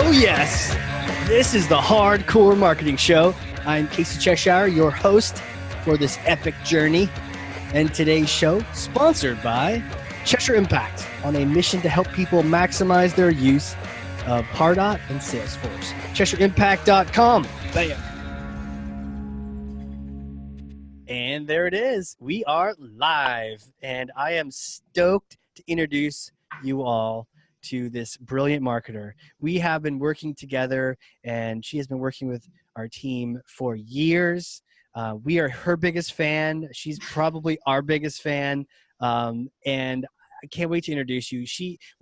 Oh yes, this is the Hardcore Marketing Show. I'm Casey Cheshire, your host for this epic journey. And today's show, sponsored by Cheshire Impact, on a mission to help people maximize their use of Pardot and Salesforce. CheshireImpact.com. Bam. And there it is. We are live. And I am stoked to introduce you all to this brilliant marketer. We have been working together, and she has been working with our team for years. We are her biggest fan. She's probably our biggest fan. And I can't wait to introduce you.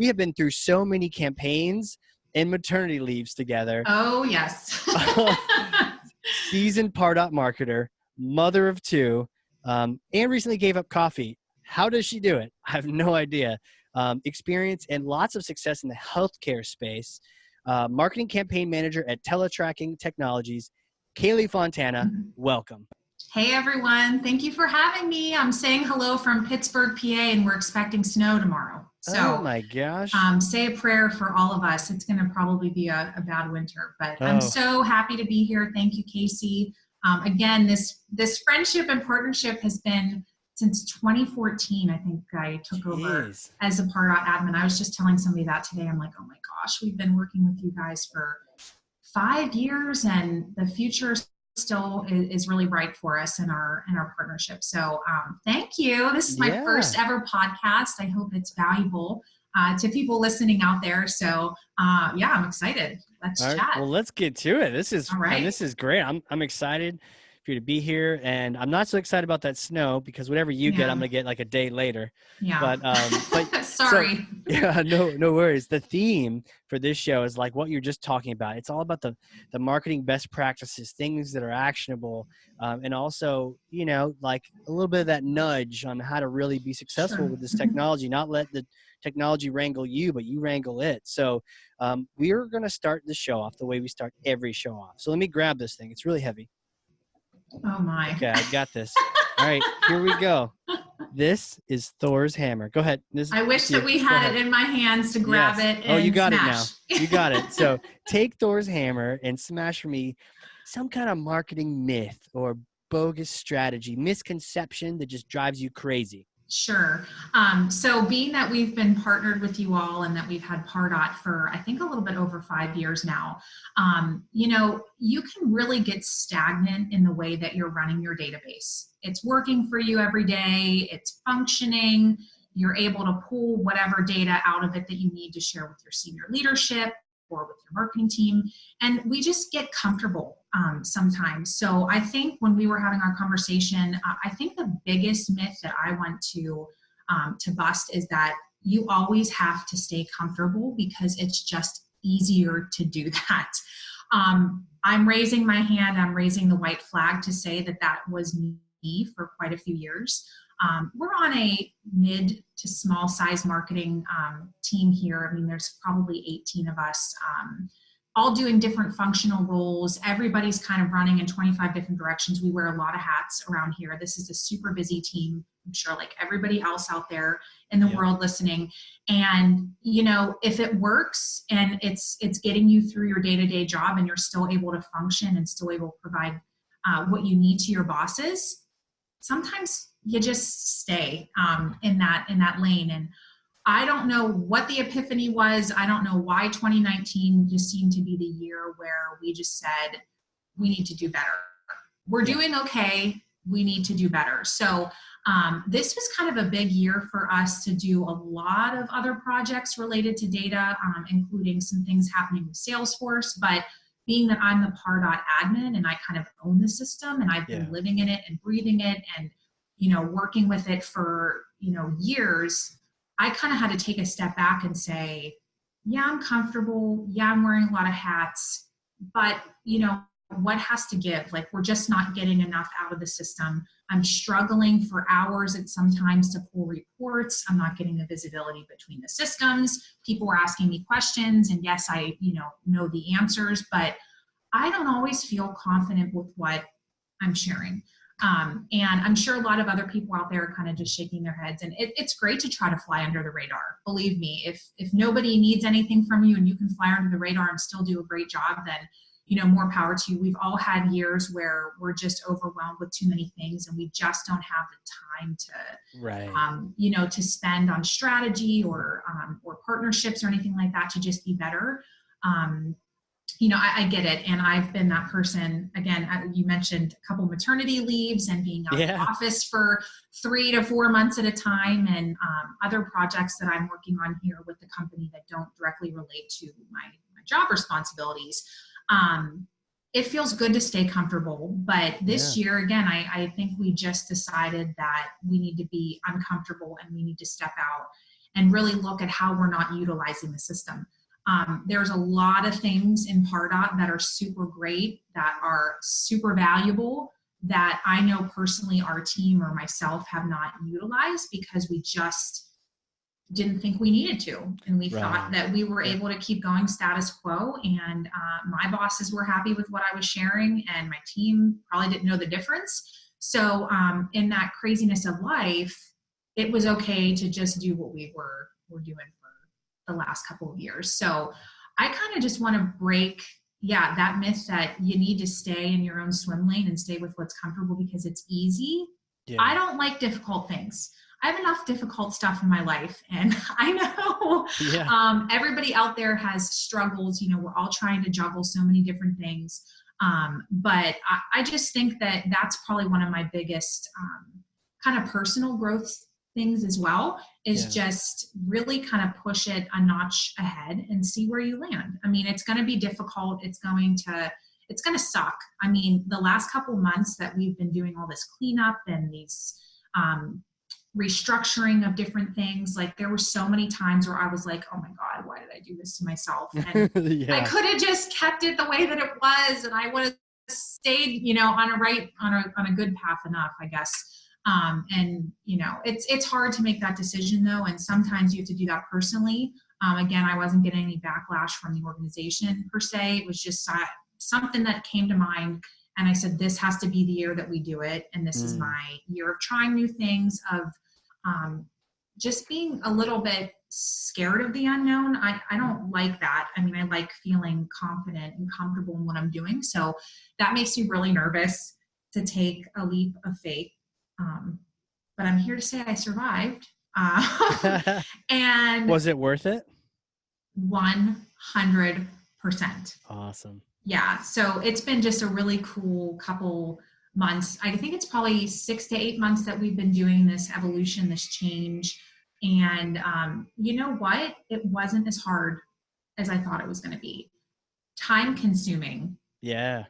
We have been through so many campaigns and maternity leaves together. Oh, yes. Seasoned Pardot marketer, mother of two, and recently gave up coffee. How does she do it? I have no idea. Experience and lots of success in the healthcare space. Marketing campaign manager at Teletracking Technologies, Kayleigh Fontana. Welcome. Hey, everyone. Thank you for having me. I'm saying hello from Pittsburgh, PA, and we're expecting snow tomorrow. So, oh my gosh. Say a prayer for all of us. It's going to probably be a bad winter, but I'm so happy to be here. Thank you, Casey. Again, this friendship and partnership has been since 2014. I think I took over as a Pardot admin. I was just telling somebody that today. I'm like, oh my gosh, we've been working with you guys for 5 years, and the future still is really bright for us in our partnership. So thank you. This is my first ever podcast. I hope it's valuable to people listening out there. So I'm excited. Let's chat. Well, let's get to it. This is great. I'm excited for you to be here, and I'm not so excited about that snow because whatever you get, I'm gonna get like a day later. Yeah. But sorry. So, no worries. The theme for this show is like what you're just talking about. It's all about the marketing best practices, things that are actionable, and also like a little bit of that nudge on how to really be successful with this technology. Not let the technology wrangle you, but you wrangle it. So we are gonna start the show off the way we start every show off. So let me grab this thing. It's really heavy. Oh my. Okay, I got this. All right, here we go. This is Thor's hammer. Go ahead. I wish that we had it in my hands to grab it and you got smash. it now. You got it. So take Thor's hammer and smash for me some kind of marketing myth or bogus strategy, misconception that just drives you crazy. Sure. So being that we've been partnered with you all and that we've had Pardot for, I think, a little bit over 5 years now, you can really get stagnant in the way that you're running your database. It's working for you every day. It's functioning. You're able to pull whatever data out of it that you need to share with your senior leadership or with your marketing team. And we just get comfortable sometimes. So I think when we were having our conversation, I think the biggest myth that I want to bust is that you always have to stay comfortable because it's just easier to do that. I'm raising my hand, I'm raising the white flag to say that was me for quite a few years. We're on a mid to small size marketing team here. I mean, there's probably 18 of us, all doing different functional roles. Everybody's kind of running in 25 different directions. We wear a lot of hats around here. This is a super busy team, I'm sure, like everybody else out there in the world listening. And, if it works and it's getting you through your day-to-day job and you're still able to function and still able to provide what you need to your bosses, sometimes you just stay in that lane. And I don't know what the epiphany was. I don't know why 2019 just seemed to be the year where we just said, we need to do better. We're doing okay. We need to do better. So this was kind of a big year for us to do a lot of other projects related to data, including some things happening with Salesforce. But being that I'm the Pardot admin and I kind of own the system and I've been living in it and breathing it and working with it for years, I kind of had to take a step back and say, yeah, I'm comfortable. Yeah, I'm wearing a lot of hats, but what has to give? Like, we're just not getting enough out of the system. I'm struggling for hours at sometimes to pull reports. I'm not getting the visibility between the systems. People were asking me questions, and yes, I know the answers, but I don't always feel confident with what I'm sharing. And I'm sure a lot of other people out there are kind of just shaking their heads. And it's great to try to fly under the radar. Believe me, if nobody needs anything from you and you can fly under the radar and still do a great job, then, you know, more power to you. We've all had years where we're just overwhelmed with too many things and we just don't have the time to, you know, to spend on strategy or partnerships or anything like that to just be better. You know, I get it. And I've been that person. Again, you mentioned a couple maternity leaves and being out of the office for 3 to 4 months at a time, and other projects that I'm working on here with the company that don't directly relate to my job responsibilities. It feels good to stay comfortable. But this year, again, I think we just decided that we need to be uncomfortable and we need to step out and really look at how we're not utilizing the system. There's a lot of things in Pardot that are super great, that are super valuable, that I know personally our team or myself have not utilized because we just didn't think we needed to. And we thought that we were able to keep going status quo. And my bosses were happy with what I was sharing, and my team probably didn't know the difference. So in that craziness of life, it was okay to just do what we were doing the last couple of years. So I kind of just want to break, that myth that you need to stay in your own swim lane and stay with what's comfortable because it's easy. I don't like difficult things. I have enough difficult stuff in my life, and I know everybody out there has struggles. You know, we're all trying to juggle so many different things. But I just think that that's probably one of my biggest kind of personal growth things as well, is just really kind of push it a notch ahead and see where you land. I mean, it's going to be difficult. It's going to suck. I mean, the last couple of months that we've been doing all this cleanup and these restructuring of different things, like there were so many times where I was like, oh my God, why did I do this to myself? And I could have just kept it the way that it was, and I would have stayed, you know, on a good path enough, I guess. And you know, it's hard to make that decision though. And sometimes you have to do that personally. Again, I wasn't getting any backlash from the organization per se. It was just something that came to mind. And I said, this has to be the year that we do it. And this is my year of trying new things, of just being a little bit scared of the unknown. I don't like that. I mean, I like feeling confident and comfortable in what I'm doing. So that makes me really nervous to take a leap of faith. But I'm here to say I survived. And was it worth it? 100%. Awesome. Yeah. So it's been just a really cool couple months. I think it's probably 6 to 8 months that we've been doing this evolution, this change. And you know what? It wasn't as hard as I thought it was going to be. Time consuming. Yeah.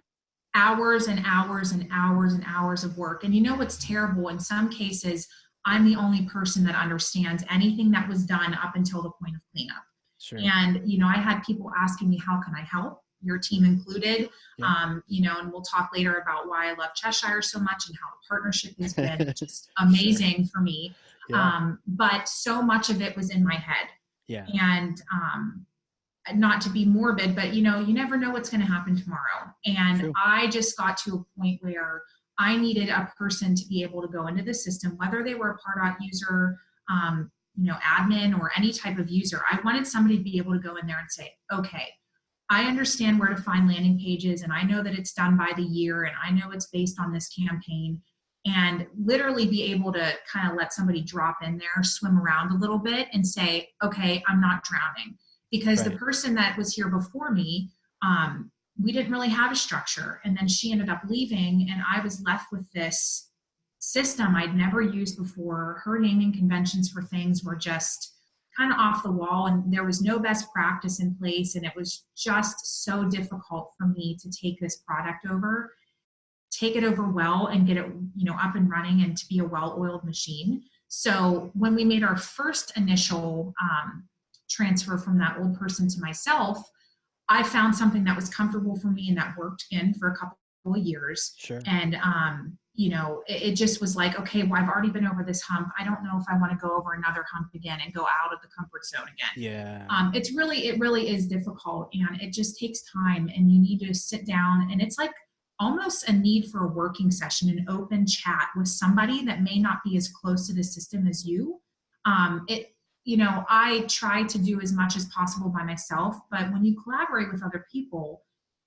Hours and hours and hours and hours of work. And you know what's terrible? In some cases, I'm the only person that understands anything that was done up until the point of cleanup. Sure. And, you know, I had people asking me, how can I help? Your team included. You know, and we'll talk later about why I love Cheshire so much and how the partnership has been just amazing for me. But so much of it was in my head. And not to be morbid, but you know, you never know what's going to happen tomorrow. And I just got to a point where I needed a person to be able to go into the system, whether they were a Pardot user, you know, admin, or any type of user. I wanted somebody to be able to go in there and say, okay, I understand where to find landing pages, and I know that it's done by the year, and I know it's based on this campaign, and literally be able to kind of let somebody drop in there, swim around a little bit and say, okay, I'm not drowning. Because the person that was here before me, we didn't really have a structure. And then she ended up leaving, and I was left with this system I'd never used before. Her naming conventions for things were just kind of off the wall, and there was no best practice in place. And it was just so difficult for me to take this product over, take it over well, and get it, you know, up and running and to be a well-oiled machine. So when we made our first initial transfer from that old person to myself, I found something that was comfortable for me and that worked in for a couple of years. And, you know, it just was like, okay, well, I've already been over this hump. I don't know if I want to go over another hump again and go out of the comfort zone again. It really is difficult, and it just takes time, and you need to sit down, and it's like almost a need for a working session, an open chat with somebody that may not be as close to the system as you. I try to do as much as possible by myself, but when you collaborate with other people,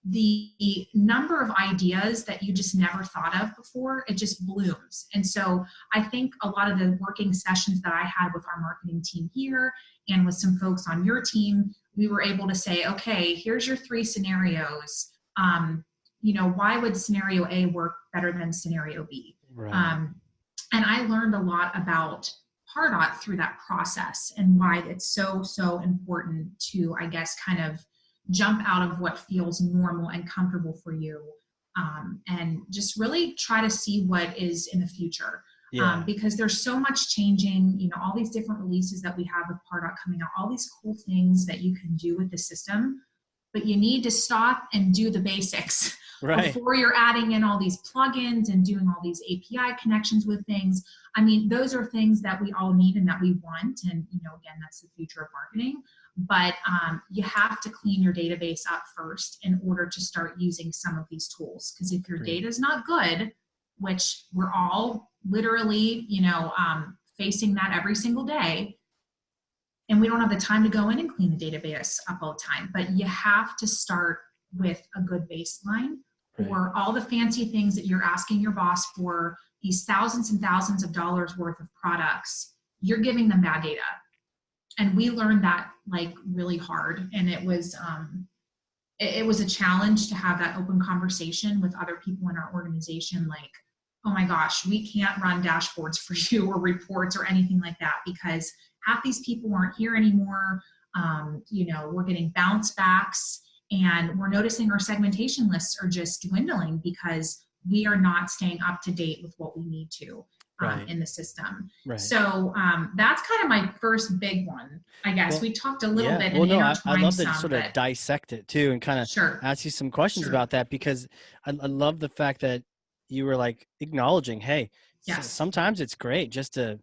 the number of ideas that you just never thought of before, it just blooms. And so I think a lot of the working sessions that I had with our marketing team here and with some folks on your team, we were able to say, okay, here's your 3 scenarios. Why would scenario A work better than scenario B? Right. And I learned a lot about Pardot through that process and why it's so, so important to, I guess, kind of jump out of what feels normal and comfortable for you, and just really try to see what is in the future. Yeah. Because there's so much changing, all these different releases that we have with Pardot coming out, all these cool things that you can do with the system, but you need to stop and do the basics before you're adding in all these plugins and doing all these API connections with things. I mean, those are things that we all need and that we want. And, again, that's the future of marketing. But you have to clean your database up first in order to start using some of these tools. Because if your data is not good, which we're all literally, facing that every single day, and we don't have the time to go in and clean the database up all the time, but you have to start with a good baseline for all the fancy things that you're asking your boss for, these thousands and thousands of dollars worth of products. You're giving them bad data. And we learned that really hard. And it was a challenge to have that open conversation with other people in our organization. Like, oh my gosh, we can't run dashboards for you or reports or anything like that because half these people aren't here anymore. We're getting bounce backs and we're noticing our segmentation lists are just dwindling because we are not staying up to date with what we need to in the system. Right. So that's kind of my first big one, I guess. Well, we talked a little bit and intertwined I love to some, sort of dissect it too and kind of ask you some questions about that, because I love the fact that you were acknowledging, hey, sometimes it's great just to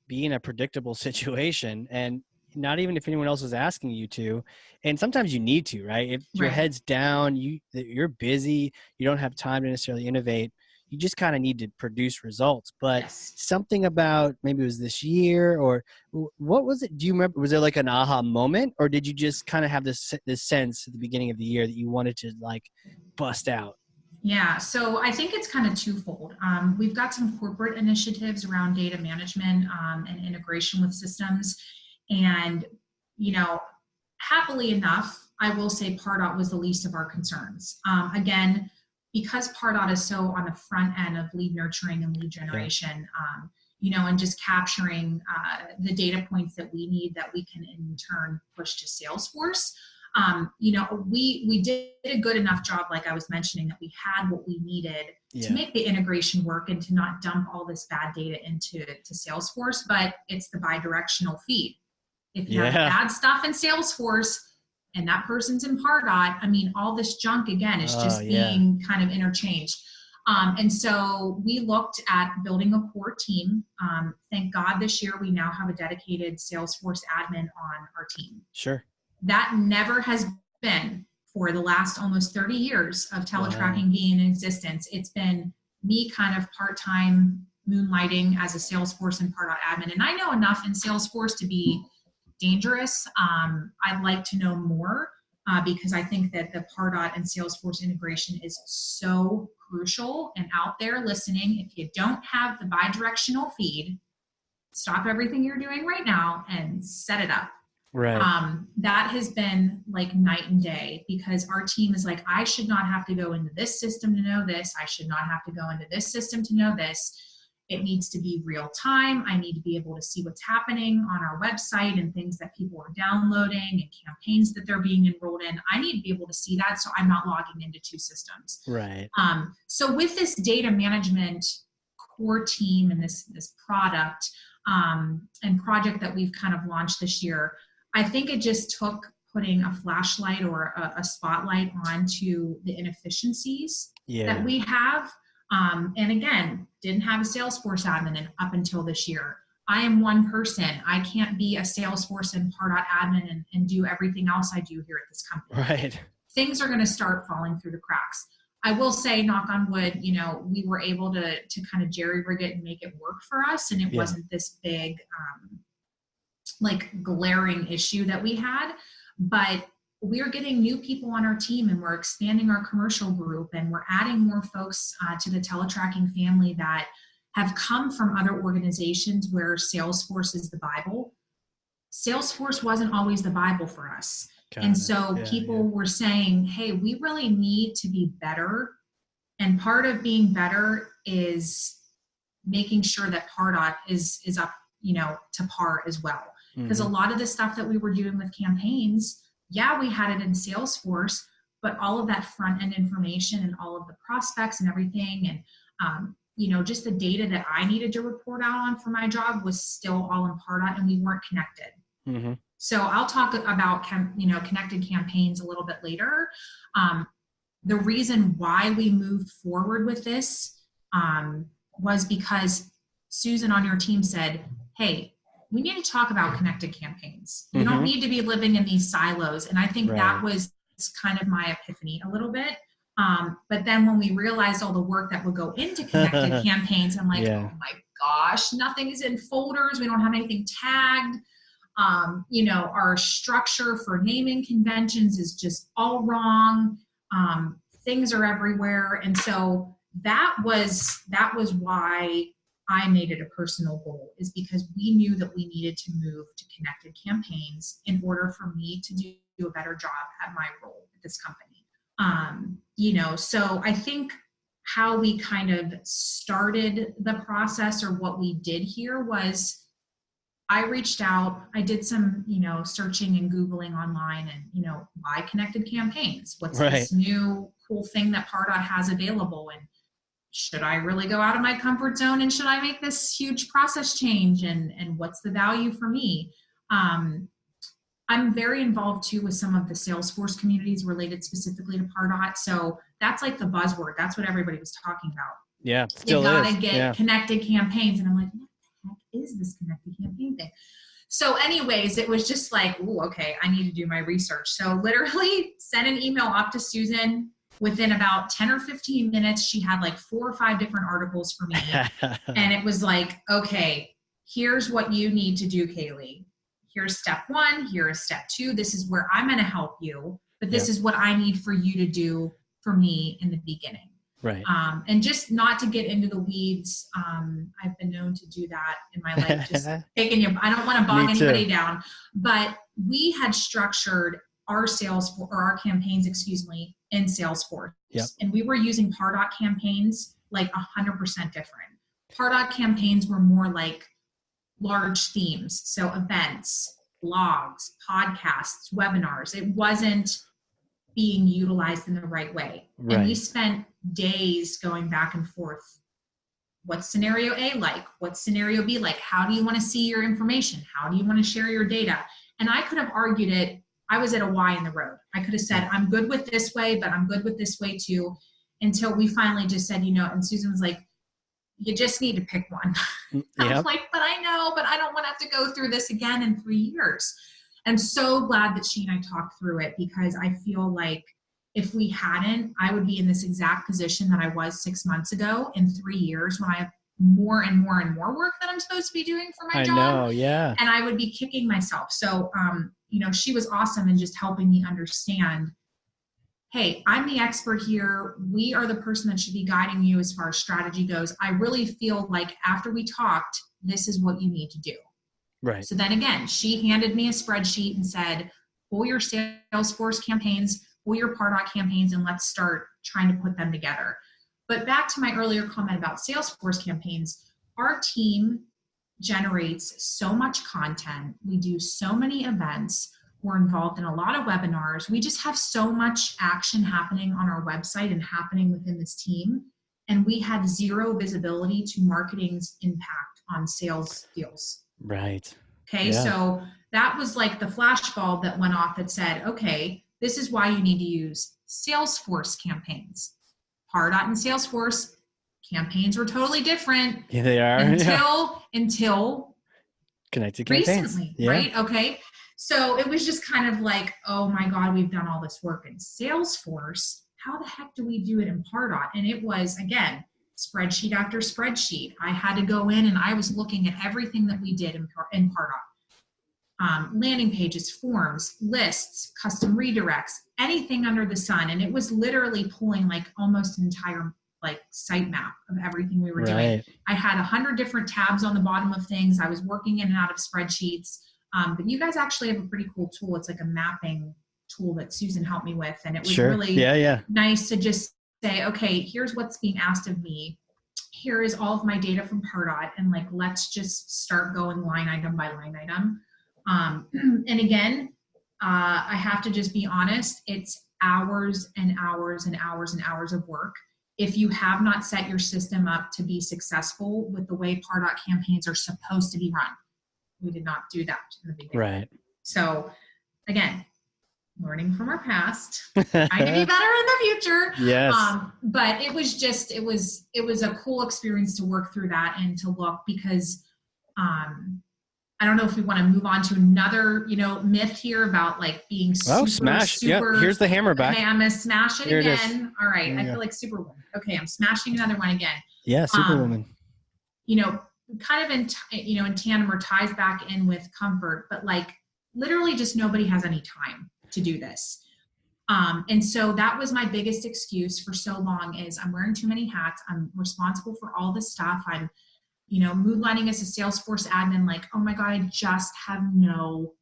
be in a predictable situation, and not even if anyone else is asking you to. And sometimes you need to, right? If your head's down, you're busy, you don't have time to necessarily innovate. You just kind of need to produce results. But something about, maybe it was this year, or what was it? Do you remember? Was there an aha moment, or did you just kind of have this sense at the beginning of the year that you wanted to bust out? Yeah, so I think it's kind of twofold. We've got some corporate initiatives around data management and integration with systems. And, happily enough, I will say Pardot was the least of our concerns. Again, because Pardot is so on the front end of lead nurturing and lead generation, and just capturing the data points that we need that we can in turn push to Salesforce. We did a good enough job, like I was mentioning, that we had what we needed to make the integration work and to not dump all this bad data into Salesforce, but it's the bi-directional feed. If you have bad stuff in Salesforce and that person's in Pardot, I mean, all this junk, again, is just being kind of interchanged. And so we looked at building a core team. Thank God this year we now have a dedicated Salesforce admin on our team. Sure. That never has been for the last almost 30 years of teletracking being in existence. It's been me kind of part-time moonlighting as a Salesforce and Pardot admin. And I know enough in Salesforce to be dangerous. I'd like to know more because I think that the Pardot and Salesforce integration is so crucial. And out there listening, if you don't have the bi-directional feed, stop everything you're doing right now and set it up. Right. That has been night and day, because our team is I should not have to go into this system to know this. I should not have to go into this system to know this. It needs to be real time. I need to be able to see what's happening on our website and things that people are downloading and campaigns that they're being enrolled in. I need to be able to see that so I'm not logging into 2 systems. Right. So with this data management core team and this product and project that we've kind of launched this year, I think it just took putting a flashlight or a spotlight onto the inefficiencies that we have. And again, didn't have a Salesforce admin up until this year. I am one person. I can't be a Salesforce and Pardot admin and do everything else I do here at this company. Right. Things are going to start falling through the cracks. I will say, knock on wood, we were able to kind of jerry rig it and make it work for us. And it wasn't this big, like glaring issue that we had, but we're getting new people on our team, and we're expanding our commercial group, and we're adding more folks to the teletracking family that have come from other organizations where Salesforce is the Bible. Salesforce wasn't always the Bible for us. And so people were saying, hey, we really need to be better. And part of being better is making sure that Pardot is up, to par as well. Because a lot of the stuff that we were doing with campaigns, we had it in Salesforce, but all of that front end information and all of the prospects and everything, and just the data that I needed to report out on for my job was still all in Pardot, and we weren't connected. Mm-hmm. So I'll talk about connected campaigns a little bit later. The reason why we moved forward with this was because Susan on your team said, hey, we need to talk about connected campaigns. You don't need to be living in these silos. And I think that was kind of my epiphany a little bit. But then when we realized all the work that would go into connected campaigns, I'm like, oh my gosh, nothing is in folders. We don't have anything tagged. Our structure for naming conventions is just all wrong. Things are everywhere. And so that was why I made it a personal goal, is because we knew that we needed to move to connected campaigns in order for me to do a better job at my role at this company. So I think how we kind of started the process, or what we did here, was I reached out, I did some, searching and Googling online, and, why connected campaigns? What's this new cool thing that Pardot has available? And should I really go out of my comfort zone? And should I make this huge process change? And what's the value for me? I'm very involved too with some of the Salesforce communities related specifically to Pardot. So that's like the buzzword. That's what everybody was talking about. Yeah, still you gotta get connected campaigns. And I'm like, what the heck is this connected campaign thing? So anyways, it was just like, ooh, okay, I need to do my research. So literally sent an email up to Susan. Within about 10 or 15 minutes, she had like 4 or 5 different articles for me. And it was like, okay, here's what you need to do, Kayleigh. Here's step 1, here is step 2. This is where I'm going to help you, but this is what I need for you to do for me in the beginning. Right. And just not to get into the weeds. I've been known to do that in my life, just taking I don't want to bog anybody down, but we had structured our our campaigns, in Salesforce. Yep. And we were using Pardot campaigns like 100% different. Pardot campaigns were more like large themes. So events, blogs, podcasts, webinars. It wasn't being utilized in the right way. Right. And we spent days going back and forth. What's scenario A like? What's scenario B like? How do you want to see your information? How do you want to share your data? And I could have argued it. I was at a Y in the road. I could have said, I'm good with this way, but I'm good with this way too. Until we finally just said, and Susan was like, you just need to pick one. Yep. I was like, but I know, but I don't want to have to go through this again in 3 years. I'm so glad that she and I talked through it, because I feel like if we hadn't, I would be in this exact position that I was 6 months ago in 3 years, when I have more and more and more work that I'm supposed to be doing for my job. I know, yeah. And I would be kicking myself. So, she was awesome in just helping me understand, hey, I'm the expert here. We are the person that should be guiding you as far as strategy goes. I really feel like after we talked, this is what you need to do. Right. So then again, she handed me a spreadsheet and said, pull your Salesforce campaigns, pull your Pardot campaigns, and let's start trying to put them together. But back to my earlier comment about Salesforce campaigns, our team generates so much content. We do so many events. We're involved in a lot of webinars. We just have so much action happening on our website and happening within this team. And we had zero visibility to marketing's impact on sales deals. Right. Okay. Yeah. So that was like the flashbulb that went off that said, okay, this is why you need to use Salesforce campaigns. Pardot and Salesforce campaigns were totally different. Yeah, they are. Until connected campaigns. Recently, right? Okay. So it was just kind of like, oh my God, we've done all this work in Salesforce. how the heck do we do it in Pardot? And it was, again, spreadsheet after spreadsheet. I had to go in and I was looking at everything that we did in Pardot. Landing pages, forms, lists, custom redirects, anything under the sun. And it was literally pulling like almost an entire like site map of everything we were doing. I had 100 different tabs on the bottom of things. I was working in and out of spreadsheets. But you guys actually have a pretty cool tool. It's like a mapping tool that Susan helped me with. And it was really nice to just say, okay, here's what's being asked of me. Here is all of my data from Pardot. And like, let's just start going line item by line item. And again, I have to just be honest, it's hours and hours and hours and hours of work. If you have not set your system up to be successful with the way Pardot campaigns are supposed to be run, we did not do that in the beginning. Right. So again, learning from our past, trying to be better in the future. Yes. But it was just, it was a cool experience to work through that and to look, because I don't know if we want to move on to another, myth here about like being super, super. Here's the hammer back. Okay, I'm going to smash it here again. All right. I feel like Superwoman. Okay. I'm smashing another one again. Yeah. Superwoman. Kind of in tandem or ties back in with comfort, but like literally just nobody has any time to do this. And so that was my biggest excuse for so long is I'm wearing too many hats. I'm responsible for all this stuff. I'm, moonlighting as a Salesforce admin, like, oh my God, I just have no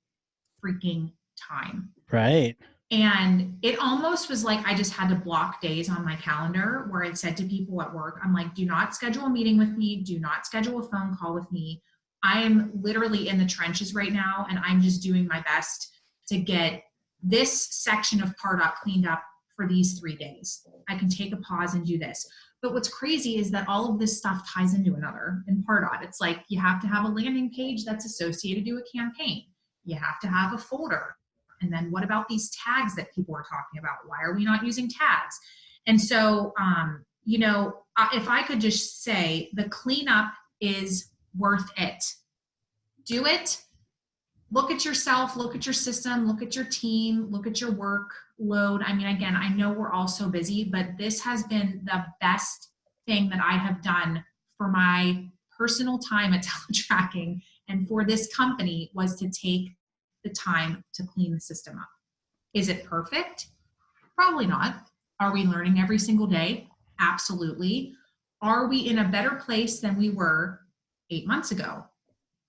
freaking time. Right. And it almost was like I just had to block days on my calendar where I said to people at work, I'm like, do not schedule a meeting with me. Do not schedule a phone call with me. I am literally in the trenches right now, and I'm just doing my best to get this section of Pardot cleaned up for these 3 days. I can take a pause and do this. But what's crazy is that all of this stuff ties into another in Pardot. It's like you have to have a landing page that's associated to a campaign. You have to have a folder. And then what about these tags that people are talking about? Why are we not using tags? And so, if I could just say the cleanup is worth it. Do it. Look at yourself, look at your system, look at your team, look at your workload. I mean, again, I know we're all so busy, but this has been the best thing that I have done for my personal time at teletracking and for this company was to take the time to clean the system up. Is it perfect? Probably not. Are we learning every single day? Absolutely. Are we in a better place than we were 8 months ago?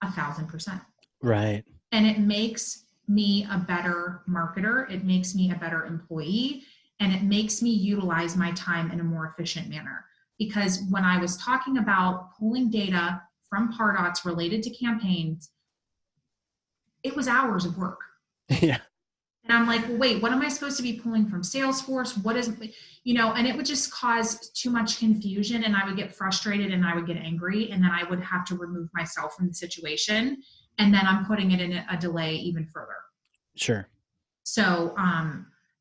1,000%. Right. And it makes me a better marketer. It makes me a better employee, and it makes me utilize my time in a more efficient manner. Because when I was talking about pulling data from Pardots related to campaigns, it was hours of work. Yeah. And I'm like, well, wait, what am I supposed to be pulling from Salesforce? What is, and it would just cause too much confusion, and I would get frustrated and I would get angry, and then I would have to remove myself from the situation. And then I'm putting it in a delay even further. Sure. So,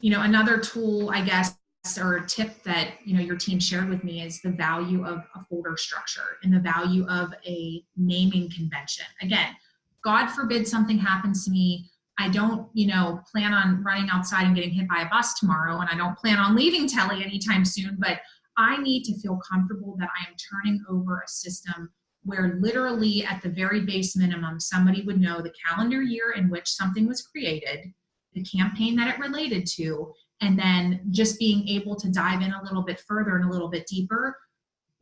another tool, I guess, or a tip that, your team shared with me is the value of a folder structure and the value of a naming convention. Again, God forbid something happens to me. I don't, plan on running outside and getting hit by a bus tomorrow, and I don't plan on leaving Tele anytime soon, but I need to feel comfortable that I am turning over a system where literally at the very base minimum, somebody would know the calendar year in which something was created, the campaign that it related to, and then just being able to dive in a little bit further and a little bit deeper,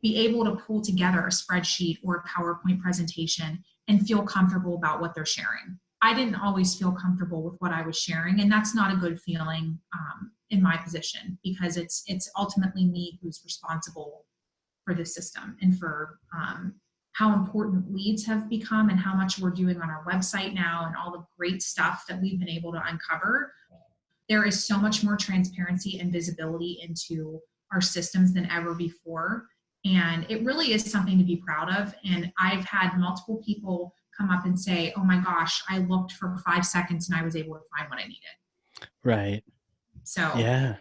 be able to pull together a spreadsheet or a PowerPoint presentation and feel comfortable about what they're sharing. I didn't always feel comfortable with what I was sharing, and that's not a good feeling in my position, because it's ultimately me who's responsible for this system and for how important leads have become and how much we're doing on our website now and all the great stuff that we've been able to uncover. There is so much more transparency and visibility into our systems than ever before. And it really is something to be proud of. And I've had multiple people come up and say, oh my gosh, I looked for 5 seconds and I was able to find what I needed. Right. So yeah,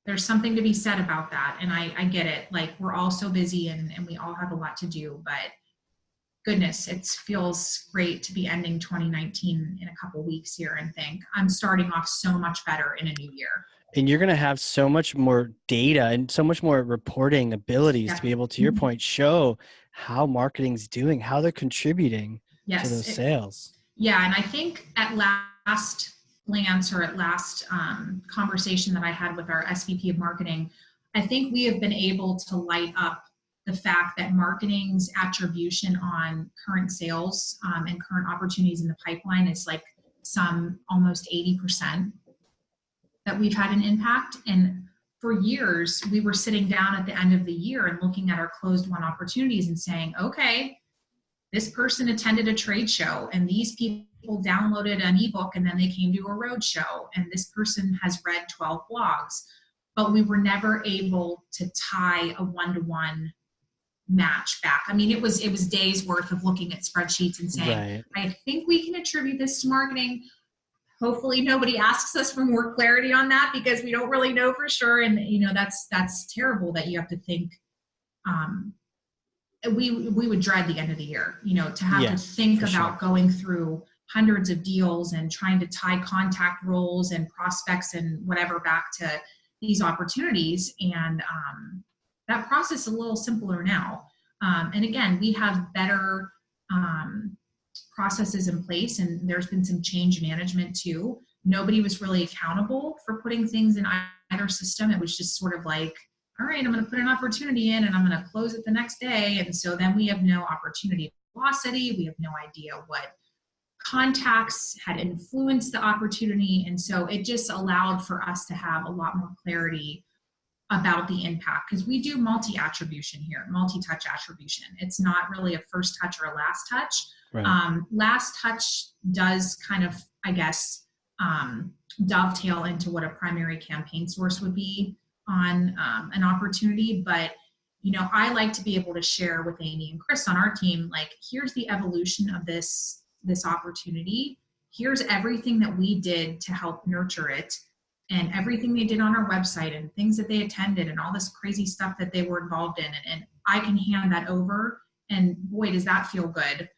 there's something to be said about that. And I get it. Like, we're all so busy and we all have a lot to do, but goodness, it feels great to be ending 2019 in a couple weeks here and think I'm starting off so much better in a new year. And you're going to have so much more data and so much more reporting abilities Yeah. to be able, to your point, show how marketing's doing, how they're contributing to Yes. those sales. Yeah. And I think at last glance, or at last conversation that I had with our SVP of marketing, I think we have been able to light up the fact that marketing's attribution on current sales and current opportunities in the pipeline is like some almost 80%, that we've had an impact. And for years, we were sitting down at the end of the year and looking at our closed won opportunities and saying, okay, this person attended a trade show, and these people downloaded an ebook, and then they came to a road show, and this person has read 12 blogs. But we were never able to tie a one-to-one match back. I mean, it was days worth of looking at spreadsheets and saying, I think we can attribute this to marketing. Hopefully nobody asks us for more clarity on that, because we don't really know for sure. And that's terrible that you have to think. We would dread the end of the year, to have to think about going through hundreds of deals and trying to tie contact roles and prospects and whatever back to these opportunities. And that process is a little simpler now. And again, we have better processes in place, and there's been some change management too. Nobody was really accountable for putting things in either system. It was just sort of like, all right, I'm going to put an opportunity in and I'm going to close it the next day. And so then we have no opportunity velocity. We have no idea what contacts had influenced the opportunity. And so it just allowed for us to have a lot more clarity about the impact, because we do multi-attribution here, multi-touch attribution. It's not really a first touch or a last touch. Right. Last touch does kind of, I guess, dovetail into what a primary campaign source would be on an opportunity. But, I like to be able to share with Amy and Chris on our team, like, here's the evolution of this opportunity. Here's everything that we did to help nurture it, and everything they did on our website, and things that they attended, and all this crazy stuff that they were involved in. And I can hand that over, and boy, does that feel good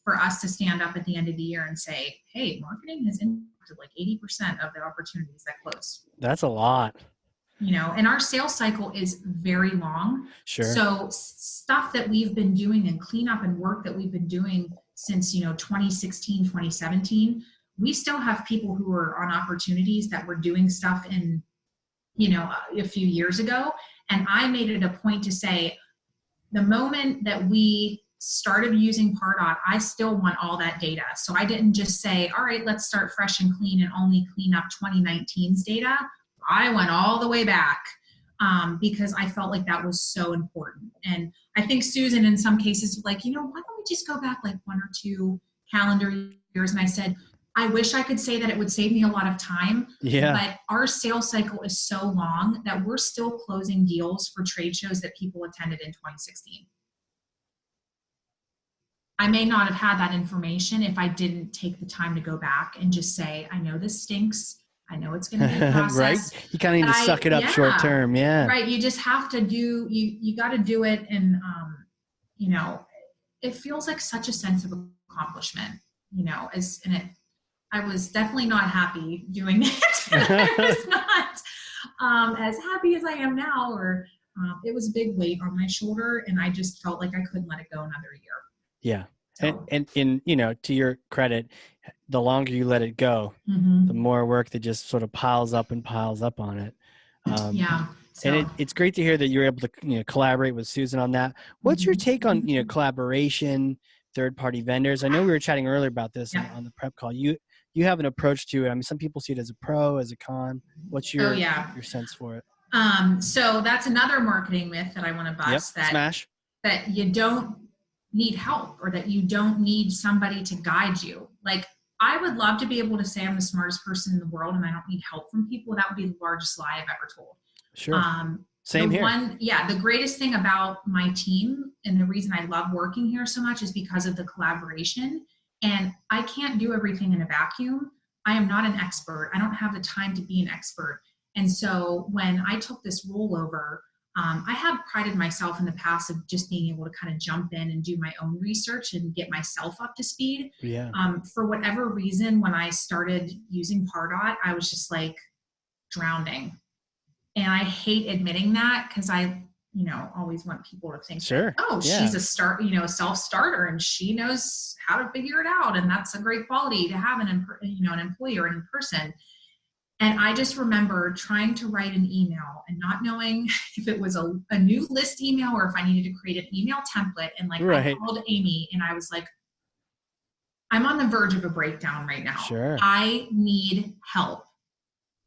for us to stand up at the end of the year and say, hey, marketing has impacted like 80% of the opportunities that close. That's a lot. And our sales cycle is very long. Sure. So stuff that we've been doing and cleanup and work that we've been doing since, 2016, 2017, we still have people who are on opportunities that were doing stuff in, a few years ago. And I made it a point to say, the moment that we started using Pardot, I still want all that data. So I didn't just say, all right, let's start fresh and clean and only clean up 2019's data. I went all the way back because I felt like that was so important. And I think Susan, in some cases, like, why don't we just go back like 1 or 2 calendar years? And I said, I wish I could say that it would save me a lot of time, but our sales cycle is so long that we're still closing deals for trade shows that people attended in 2016. I may not have had that information if I didn't take the time to go back and just say, I know this stinks. I know it's going to be a process. Right? You kind of need to suck it up short term. Yeah. Right. You just have to you got to do it. And, it feels like such a sense of accomplishment, I was definitely not happy doing it. I was not as happy as I am now, or it was a big weight on my shoulder, and I just felt like I couldn't let it go another year. Yeah. So. And to your credit, the longer you let it go, the more work that just sort of piles up on it. So. And it's great to hear that you're able to, collaborate with Susan on that. What's your take on, collaboration, third-party vendors? I know we were chatting earlier about this on the prep call. You have an approach to it. I mean, some people see it as a pro, as a con. What's your sense for it? So that's another marketing myth that I want to bust. Smash. That you don't need help, or that you don't need somebody to guide you. Like, I would love to be able to say I'm the smartest person in the world and I don't need help from people. That would be the largest lie I've ever told. Sure. Same here. The greatest thing about my team, and the reason I love working here so much, is because of the collaboration. And I can't do everything in a vacuum. I am not an expert. I don't have the time to be an expert. And so when I took this role over, I have prided myself in the past of just being able to kind of jump in and do my own research and get myself up to speed. Yeah. For whatever reason, when I started using Pardot, I was just like, drowning. And I hate admitting that because I, always want people to think, sure, oh, she's a self-starter and she knows how to figure it out. And that's a great quality to have an employee or an person. And I just remember trying to write an email and not knowing if it was a new list email or if I needed to create an email template. And I called Amy and I was like, I'm on the verge of a breakdown right now. Sure. I need help.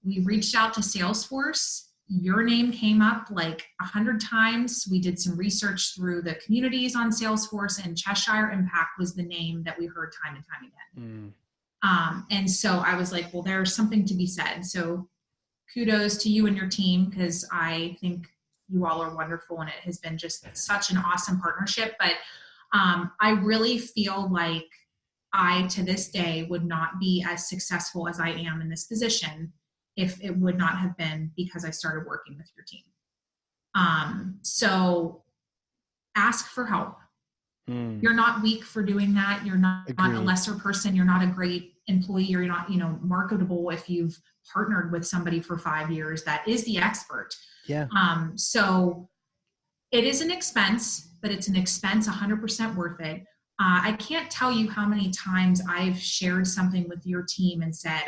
We reached out to Salesforce. Your name came up like 100 times. We did some research through the communities on Salesforce, and Cheshire Impact was the name that we heard time and time again. And so I was like, well, there's something to be said. So kudos to you and your team, because I think you all are wonderful and it has been just such an awesome partnership. But I really feel like I, to this day, would not be as successful as I am in this position if it would not have been because I started working with your team. So ask for help. You're not weak for doing that. You're not a lesser person. You're not a great employee. You're not, marketable if you've partnered with somebody for 5 years that is the expert. Yeah. So it is an expense, but it's an expense 100% worth it. I can't tell you how many times I've shared something with your team and said,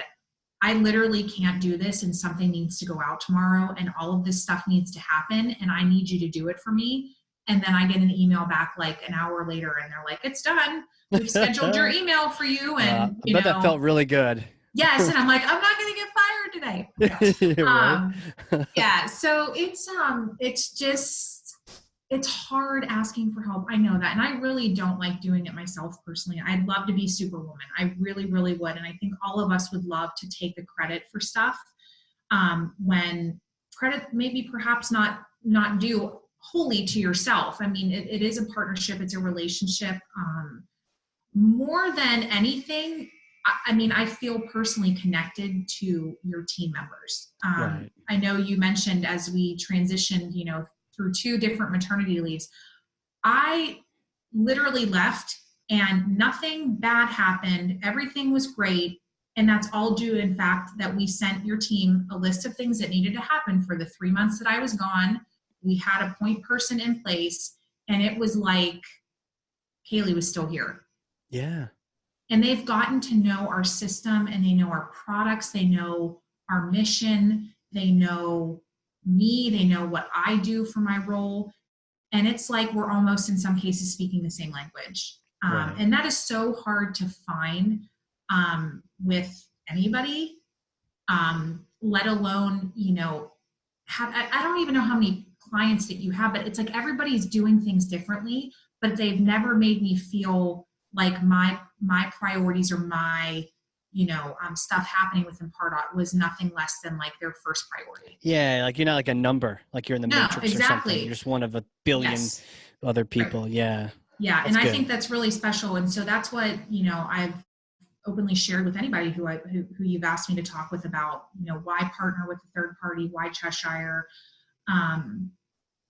I literally can't do this and something needs to go out tomorrow and all of this stuff needs to happen and I need you to do it for me. And then I get an email back like an hour later and they're like, it's done. We've scheduled your email for you. And I bet that felt really good. Yes. And I'm like, I'm not going to get fired today. Yeah. So it's hard asking for help. I know that. And I really don't like doing it myself personally. I'd love to be Superwoman. I really, really would. And I think all of us would love to take the credit for stuff when credit maybe perhaps not due wholly to yourself. I mean, it is a partnership. It's a relationship. More than anything, I feel personally connected to your team members. Right. I know you mentioned as we transitioned, through 2 different maternity leaves, I literally left and nothing bad happened. Everything was great. And that's all due, in fact, that we sent your team a list of things that needed to happen for the 3 months that I was gone. We had a point person in place and it was like Kayleigh was still here. Yeah. And they've gotten to know our system and they know our products. They know our mission. They know me. They know what I do for my role. And it's like we're almost in some cases speaking the same language. Right. And that is so hard to find with anybody, let alone, I don't even know how many clients that you have, but it's like everybody's doing things differently, but they've never made me feel like my priorities or my stuff happening within Pardot was nothing less than like their first priority. Yeah, like you're not like a number, like you're in the Matrix or something. You're just one of a billion other people. Right. Yeah. Yeah, and I think that's really special. And so that's what I've openly shared with anybody who you've asked me to talk with about why partner with a third party, why Cheshire.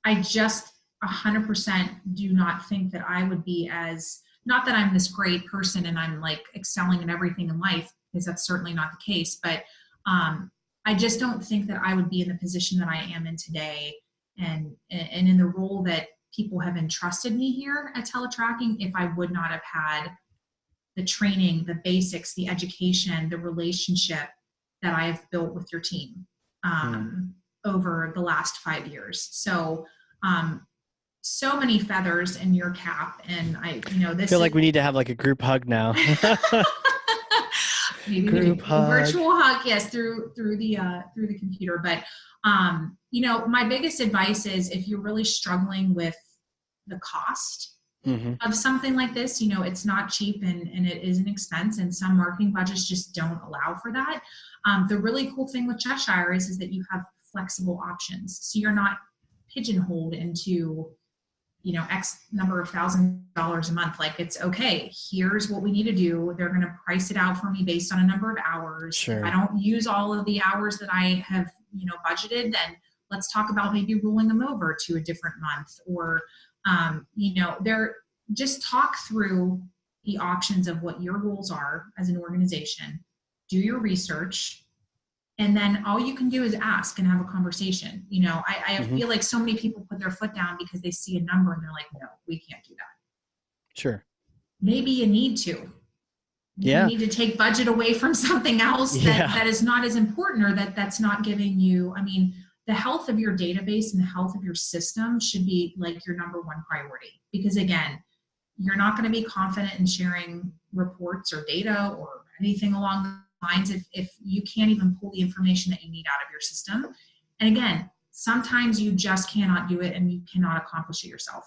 I just 100% do not think that I would be as, not that I'm this great person and I'm like excelling in everything in life, because that's certainly not the case, but I just don't think that I would be in the position that I am in today and in the role that people have entrusted me here at Teletracking if I would not have had the training, the basics, the education, the relationship that I have built with your team over the last 5 years. So, so many feathers in your cap, and I feel like we need to have like a group hug now. Maybe group hug. A virtual hug, yes, through the computer. But my biggest advice is if you're really struggling with the cost of something like this, it's not cheap and it is an expense, and some marketing budgets just don't allow for that. The really cool thing with Cheshire is that you have flexible options, so you're not pigeonholed into X number of $1,000s a month. Like, it's okay, here's what we need to do. They're going to price it out for me based on a number of hours. Sure. If I don't use all of the hours that I have, budgeted, then let's talk about maybe rolling them over to a different month, or, they're just talk through the options of what your goals are as an organization, do your research, And then all you can do is ask and have a conversation. You know, I feel like so many people put their foot down because they see a number and they're like, no, we can't do that. Sure. Maybe you need to. You need to take budget away from something else that is not as important, or that's not giving you, I mean, the health of your database and the health of your system should be like your number one priority. Because again, you're not going to be confident in sharing reports or data or anything along the lines if you can't even pull the information that you need out of your system. And again, sometimes you just cannot do it and you cannot accomplish it yourself.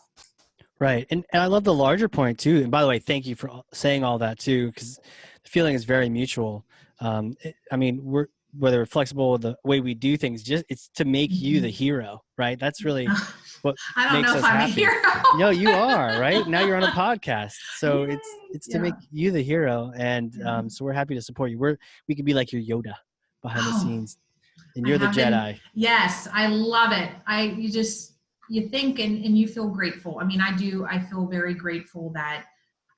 Right. And I love the larger point too. And by the way, thank you for saying all that too, because the feeling is very mutual. I mean, whether we're flexible with the way we do things, just it's to make you the hero, right? That's really what I don't makes know us if I'm happy. a hero. No, you are, right? Now you're on a podcast. So it's to make you the hero. And so we're happy to support you. We could be like your Yoda behind the scenes. And you're the Jedi. Yes, I love it. You think and you feel grateful. I mean, I feel very grateful that,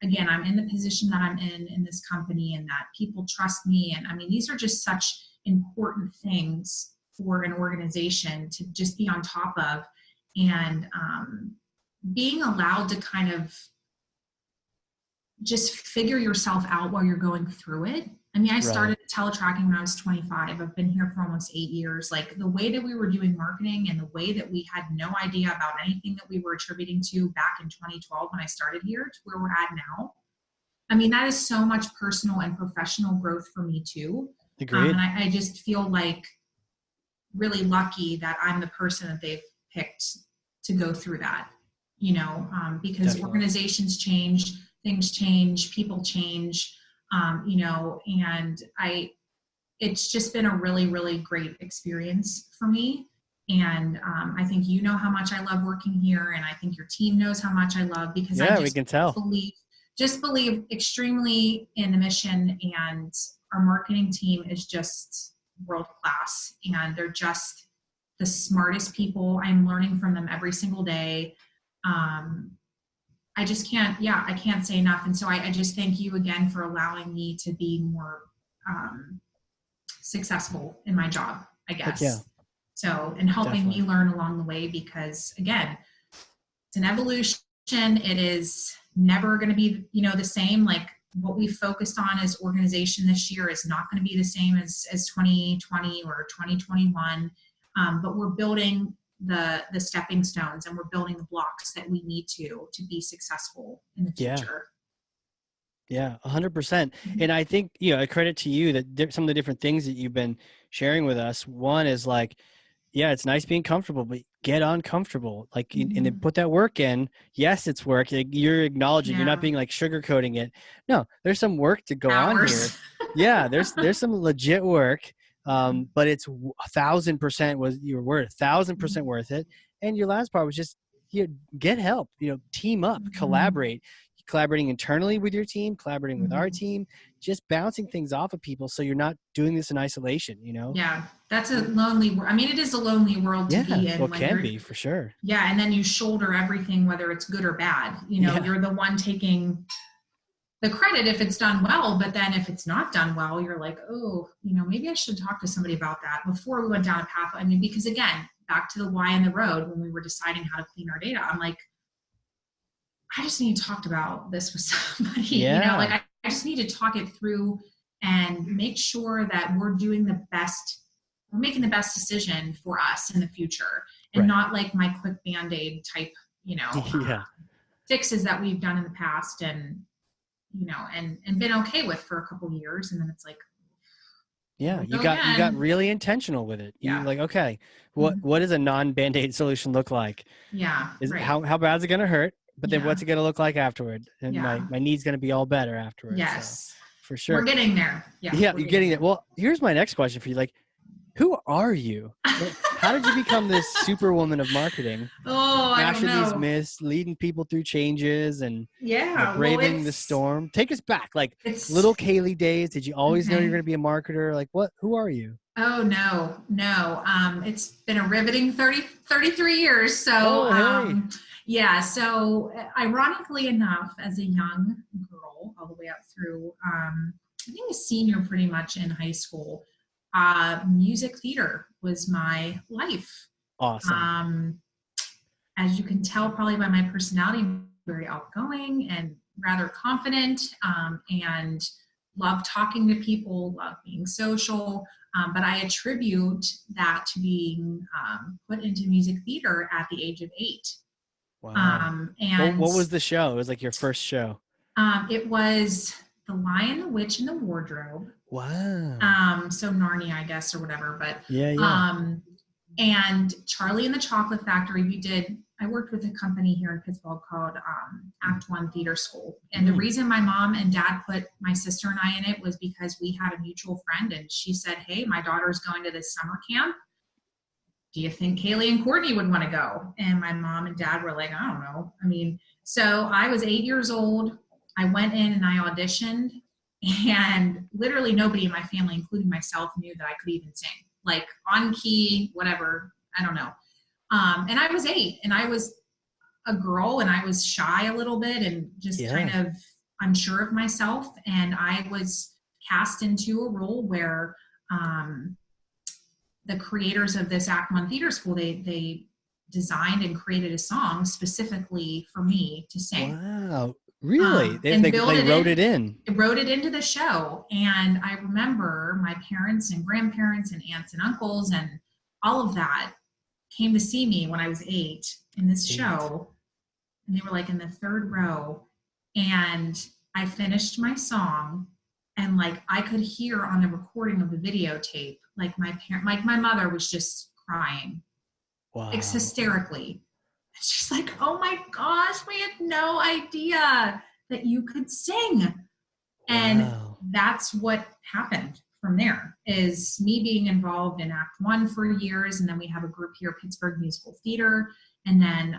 again, I'm in the position that I'm in this company, and that people trust me. And I mean, these are just such important things for an organization to just be on top of, and being allowed to kind of just figure yourself out while you're going through it. I mean, I started teletracking when I was 25. I've been here for almost 8 years. Like the way that we were doing marketing and the way that we had no idea about anything that we were attributing to back in 2012 when I started here to where we're at now. I mean, that is so much personal and professional growth for me too. Agreed. And I just feel like really lucky that I'm the person that they've picked to go through that, you know, because Definitely. Organizations change, things change, people change. You know, and it's just been a really, really great experience for me. And I think you know how much I love working here, and I think your team knows how much I love, because I we can tell. believe extremely in the mission, and our marketing team is just world class, and they're just the smartest people. I'm learning from them every single day. I just can't, I can't say enough. And so I just thank you again for allowing me to be more successful in my job, I guess. Yeah. So, and helping me learn along the way, because again, it's an evolution. It is never going to be, you know, the same. Like what we focused on as organization this year is not going to be the same as 2020 or 2021. But we're building the stepping stones, and we're building the blocks that we need to be successful in the future. Yeah, 100%. And I think, you know, a credit to you that some of the different things that you've been sharing with us. One is like, yeah, it's nice being comfortable, but get uncomfortable, like, and then put that work in. Yes, it's work. You're acknowledging, you're not being like sugarcoating it. No, there's some work to go on here. Yeah, there's some legit work. But it's 1,000% was your worth, 1,000% worth it. And your last part was just, get help, team up, collaborating internally with your team, collaborating with our team, just bouncing things off of people. So you're not doing this in isolation, Yeah. That's a lonely world. I mean, it is a lonely world to be in. Well, it can be for sure. Yeah. And then you shoulder everything, whether it's good or bad, you're the one taking the credit if it's done well, but then if it's not done well, you're like, oh, maybe I should talk to somebody about that before we went down a path. I mean, because again, back to the why in the road, when we were deciding how to clean our data, I'm like, I just need to talk about this with somebody, I just need to talk it through and make sure that we're making the best decision for us in the future, and not like my quick Band-Aid type, fixes that we've done in the past and been okay with for a couple of years. And then it's like, you got really intentional with it. You're like, okay, what does a non-Band-Aid solution look like? Yeah. How bad is it going to hurt? But then what's it going to look like afterward? And my knee's going to be all better afterwards. Yes. So, for sure. We're getting there. Yeah. You're getting there. Well, here's my next question for you. Like, who are you? How did you become this superwoman of marketing? Smashing these myths, leading people through changes, and braving the storm. Take us back. Like little Kayleigh days. Did you always know you're going to be a marketer? Like who are you? Oh, no. It's been a riveting 33 years. So, so ironically enough, as a young girl, all the way up through, I think a senior pretty much in high school, music theater was my life. Awesome. As you can tell probably by my personality, I'm very outgoing and rather confident, and love talking to people, love being social. But I attribute that to being put into music theater at the age of 8. Wow. And what was the show? It was like your first show. It was The Lion, the Witch, and the Wardrobe. Wow. So Narnia, I guess, or whatever. But Yeah. and Charlie and the Chocolate Factory. I worked with a company here in Pittsburgh called Act One Theater School. And the reason my mom and dad put my sister and I in it was because we had a mutual friend, and she said, hey, my daughter's going to this summer camp. Do you think Kayleigh and Courtney would want to go? And my mom and dad were like, I don't know. I mean, so I was 8 years old. I went in and I auditioned, and literally nobody in my family, including myself, knew that I could even sing. Like on key, whatever, I don't know. And I was 8, and I was a girl, and I was shy a little bit and just kind of unsure of myself. And I was cast into a role where the creators of this Act One Theater School, they designed and created a song specifically for me to sing. Wow. Really? They wrote it in. Wrote it into the show. And I remember my parents and grandparents and aunts and uncles and all of that came to see me when I was 8 in this show. And they were like in the 3rd row. And I finished my song, and like I could hear on the recording of the videotape, like my mother was just crying. Wow. Hysterically. She's like, oh my gosh, we had no idea that you could sing. And that's what happened from there, is me being involved in Act One for years. And then we have a group here, Pittsburgh Musical Theater. And then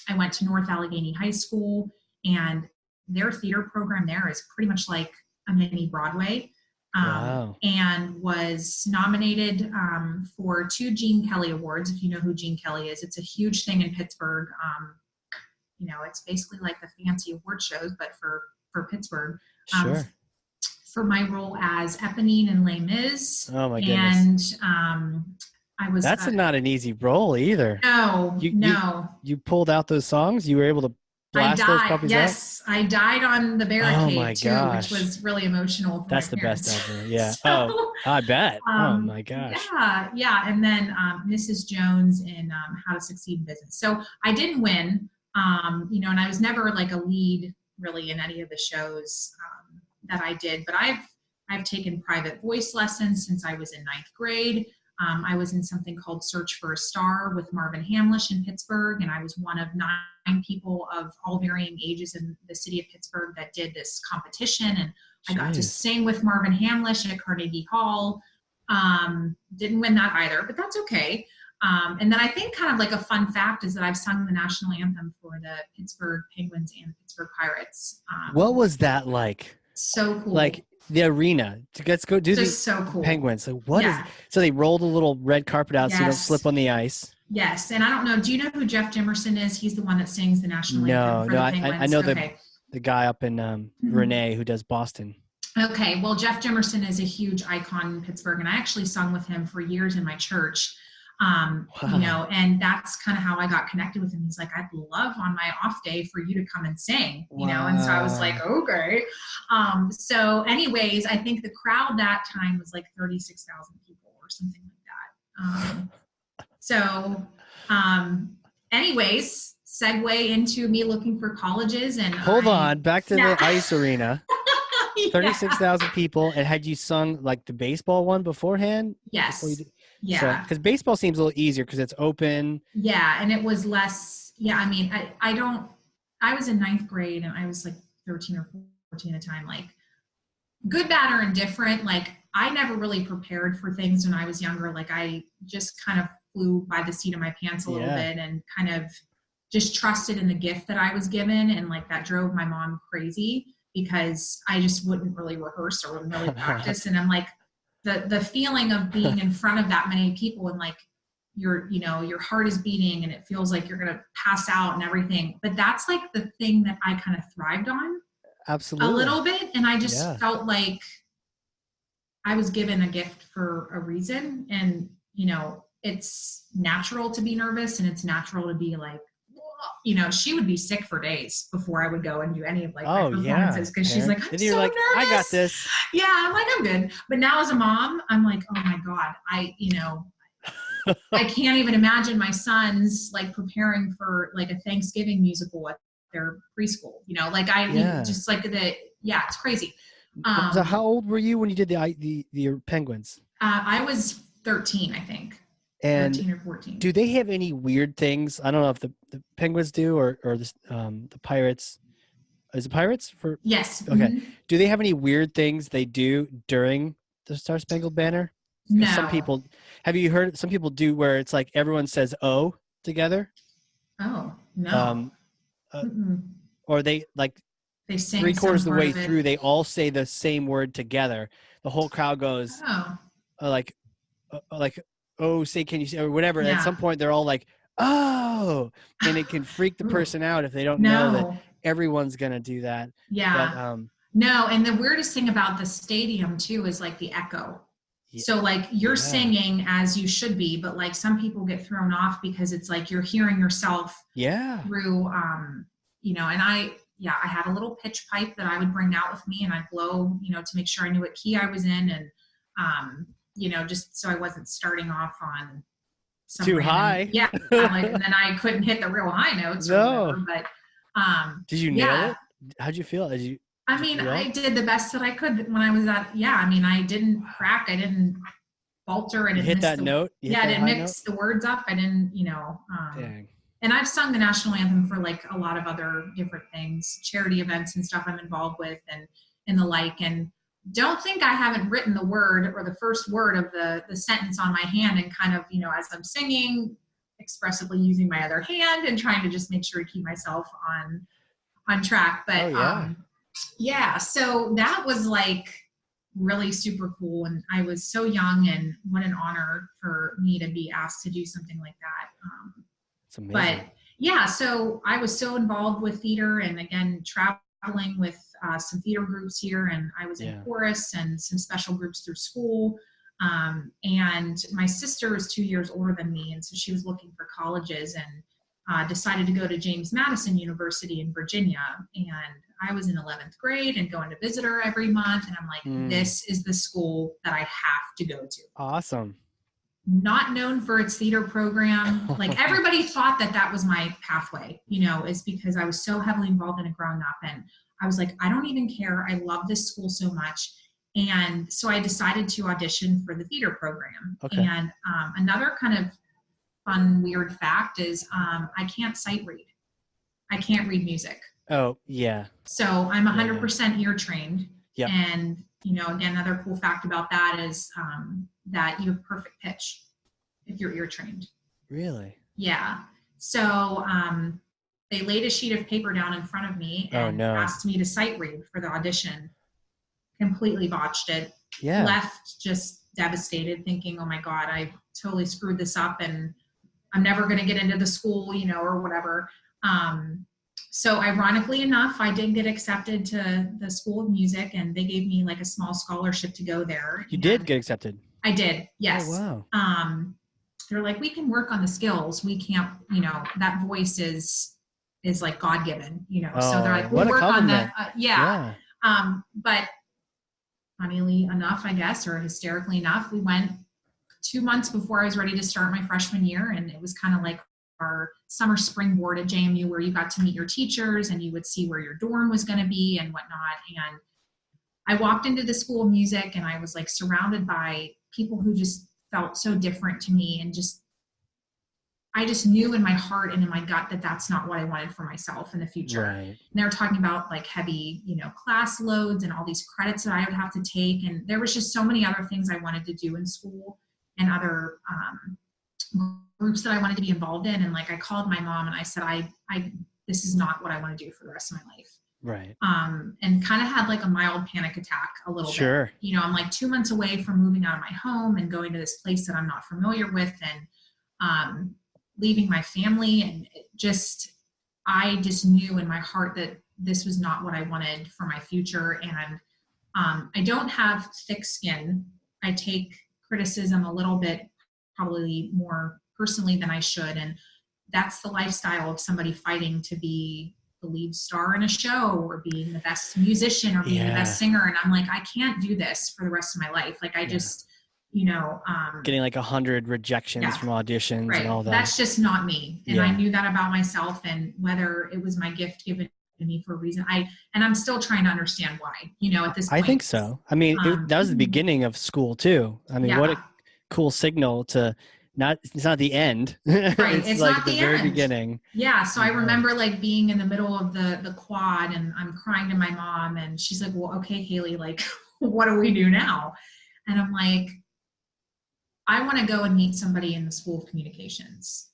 I went to North Allegheny High School, and their theater program there is pretty much like a mini Broadway. And was nominated for 2 Gene Kelly Awards. If you know who Gene Kelly is, it's a huge thing in Pittsburgh. It's basically like the fancy award shows, but for Pittsburgh. Sure. For my role as Eponine in Les Mis. Oh my goodness. And I was. That's not an easy role either. No, You pulled out those songs. You were able to blast those puppies out? Yes, I died on the barricade too, gosh. which was really emotional. That's the best ever. Yeah. So, I bet. Oh my gosh. Yeah. And then Mrs. Jones in How to Succeed in Business. So I didn't win, and I was never like a lead really in any of the shows that I did. But I've taken private voice lessons since I was in 9th grade. I was in something called Search for a Star with Marvin Hamlish in Pittsburgh, and I was one of 9 people of all varying ages in the city of Pittsburgh that did this competition. And I got to sing with Marvin Hamlish at Carnegie Hall. Didn't win that either, but that's okay. And then I think kind of like a fun fact is that I've sung the national anthem for the Pittsburgh Penguins and the Pittsburgh Pirates. What was that like? So cool. Like the arena. Let's go do Just so cool. Penguins. So so they rolled a little red carpet out so you don't slip on the ice. Yes. And I don't know, do you know who Jeff Jimerson is? He's the one that sings the national anthem for the Penguins. I know the guy up in Renee who does Boston. Okay. Well, Jeff Jimerson is a huge icon in Pittsburgh, and I actually sung with him for years in my church. And that's kind of how I got connected with him. He's like, I'd love on my off day for you to come and sing, and so I was like, okay. So anyways, I think the crowd that time was like 36,000 people or something like that. Anyways, segue into me looking for colleges and hold on, back to the ice arena. 36,000 people. And had you sung like the baseball one beforehand? Yes. Yeah. Because baseball seems a little easier because it's open. Yeah. And it was less. Yeah. I mean, I was in 9th grade and I was like 13 or 14 at a time, like good, bad, or indifferent. Like I never really prepared for things when I was younger. Like I just kind of flew by the seat of my pants a little bit and kind of just trusted in the gift that I was given. And like that drove my mom crazy because I just wouldn't really rehearse or wouldn't really practice. And I'm like, the feeling of being in front of that many people and like your heart is beating and it feels like you're going to pass out and everything. But that's like the thing that I kind of thrived on. Absolutely. A little bit. And I just felt like I was given a gift for a reason. And, you know, it's natural to be nervous and it's natural to be like, you know, she would be sick for days before I would go and do any of like my performances because she's like, I'm so nervous. I got this. Yeah, I'm like, I'm good. But now as a mom, I'm like, oh my God, I can't even imagine my sons like preparing for like a Thanksgiving musical at their preschool, you know, like just like it's crazy. So how old were you when you did the penguins? I was 13, I think. And 13 or 14. Do they have any weird things? I don't know if the penguins do or the pirates. Is it pirates for? Yes. Okay. Mm-hmm. Do they have any weird things they do during the Star Spangled Banner? No. Some people, have you heard? Some people do where it's like everyone says "oh" together. Oh no. Or they like they sing 3/4 of the way through, they all say the same word together. The whole crowd goes like, oh, say, can you say, or whatever. Yeah. At some point, they're all like, oh, and it can freak the person out if they don't know that everyone's gonna do that. Yeah. But, no, and the weirdest thing about the stadium too is like the echo. So like you're singing as you should be, but like some people get thrown off because it's like you're hearing yourself through, you know, and I had a little pitch pipe that I would bring out with me and I'd blow, you know, to make sure I knew what key I was in and, you know, just so I wasn't starting off on some too high. Yeah. Like, and then I couldn't hit the real high notes or whatever, but, did you nail it? How'd you feel? I did the best that I could when I was I didn't crack. I didn't falter. I didn't hit that note. I didn't mix the words up. I didn't, you know, dang. And I've sung the national anthem for like a lot of other different things, charity events and stuff I'm involved with and the like. And don't think I haven't written the word or the first word of the sentence on my hand and kind of, you know, as I'm singing, expressively using my other hand and trying to just make sure to keep myself on track. But so that was like really super cool. And I was so young and what an honor for me to be asked to do something like that. It's amazing. But yeah, so I was so involved with theater and again, traveling with some theater groups here. And I was in chorus and some special groups through school. And my sister is 2 years older than me. And so she was looking for colleges and decided to go to James Madison University in Virginia. And I was in 11th grade and going to visit her every month. And I'm like, this is the school that I have to go to. Awesome. Not known for its theater program. Like everybody thought that was my pathway, you know, is because I was so heavily involved in it growing up. And I was like, I don't even care. I love this school so much. And so I decided to audition for the theater program. Okay. And another kind of fun, weird fact is I can't sight read. I can't read music. Oh, yeah. So I'm 100% ear trained. Yeah. And, you know, again, another cool fact about that is that you have perfect pitch if you're ear trained. Really? Yeah. So they laid a sheet of paper down in front of me and asked me to sight read for the audition. Completely botched it. Yeah. Left just devastated, thinking, oh my God, I totally screwed this up and I'm never going to get into the school, you know, or whatever. So ironically enough, I did get accepted to the School of Music and they gave me like a small scholarship to go there. You did get accepted? I did. Yes. Oh, wow. They're like, we can work on the skills. We can't, you know, that voice is like God-given, you know? So they're like, we'll work on that. Yeah. But funnily enough, I guess, or hysterically enough, we went 2 months before I was ready to start my freshman year. And it was kind of like our summer springboard at JMU where you got to meet your teachers and you would see where your dorm was going to be and whatnot. And I walked into the School of Music and I was like surrounded by people who just felt so different to me. And I just knew in my heart and in my gut that that's not what I wanted for myself in the future. Right. And they were talking about like heavy, you know, class loads and all these credits that I would have to take. And there was just so many other things I wanted to do in school and other groups that I wanted to be involved in. And like, I called my mom and I said, this is not what I want to do for the rest of my life. Right. And kind of had like a mild panic attack a little bit. You know, I'm like 2 months away from moving out of my home and going to this place that I'm not familiar with and leaving my family. And I just knew in my heart that this was not what I wanted for my future. And I don't have thick skin. I take criticism a little bit, probably more personally than I should. And that's the lifestyle of somebody fighting to be the lead star in a show or being the best musician or being the best singer. And I'm like, I can't do this for the rest of my life. Like I just, getting like 100 rejections from auditions and all that. That's just not me. And I knew that about myself, and whether it was my gift given to me for a reason, and I'm still trying to understand why, at this point. I think so. I mean, that was the beginning of school too. I mean, what a cool signal to it's not the end. Right. it's like not the very end. beginning. Yeah. So I remember like being in the middle of the quad, and I'm crying to my mom, and she's like, well, okay, Kayleigh, like, what do we do now? And I'm like, I want to go and meet somebody in the School of Communications.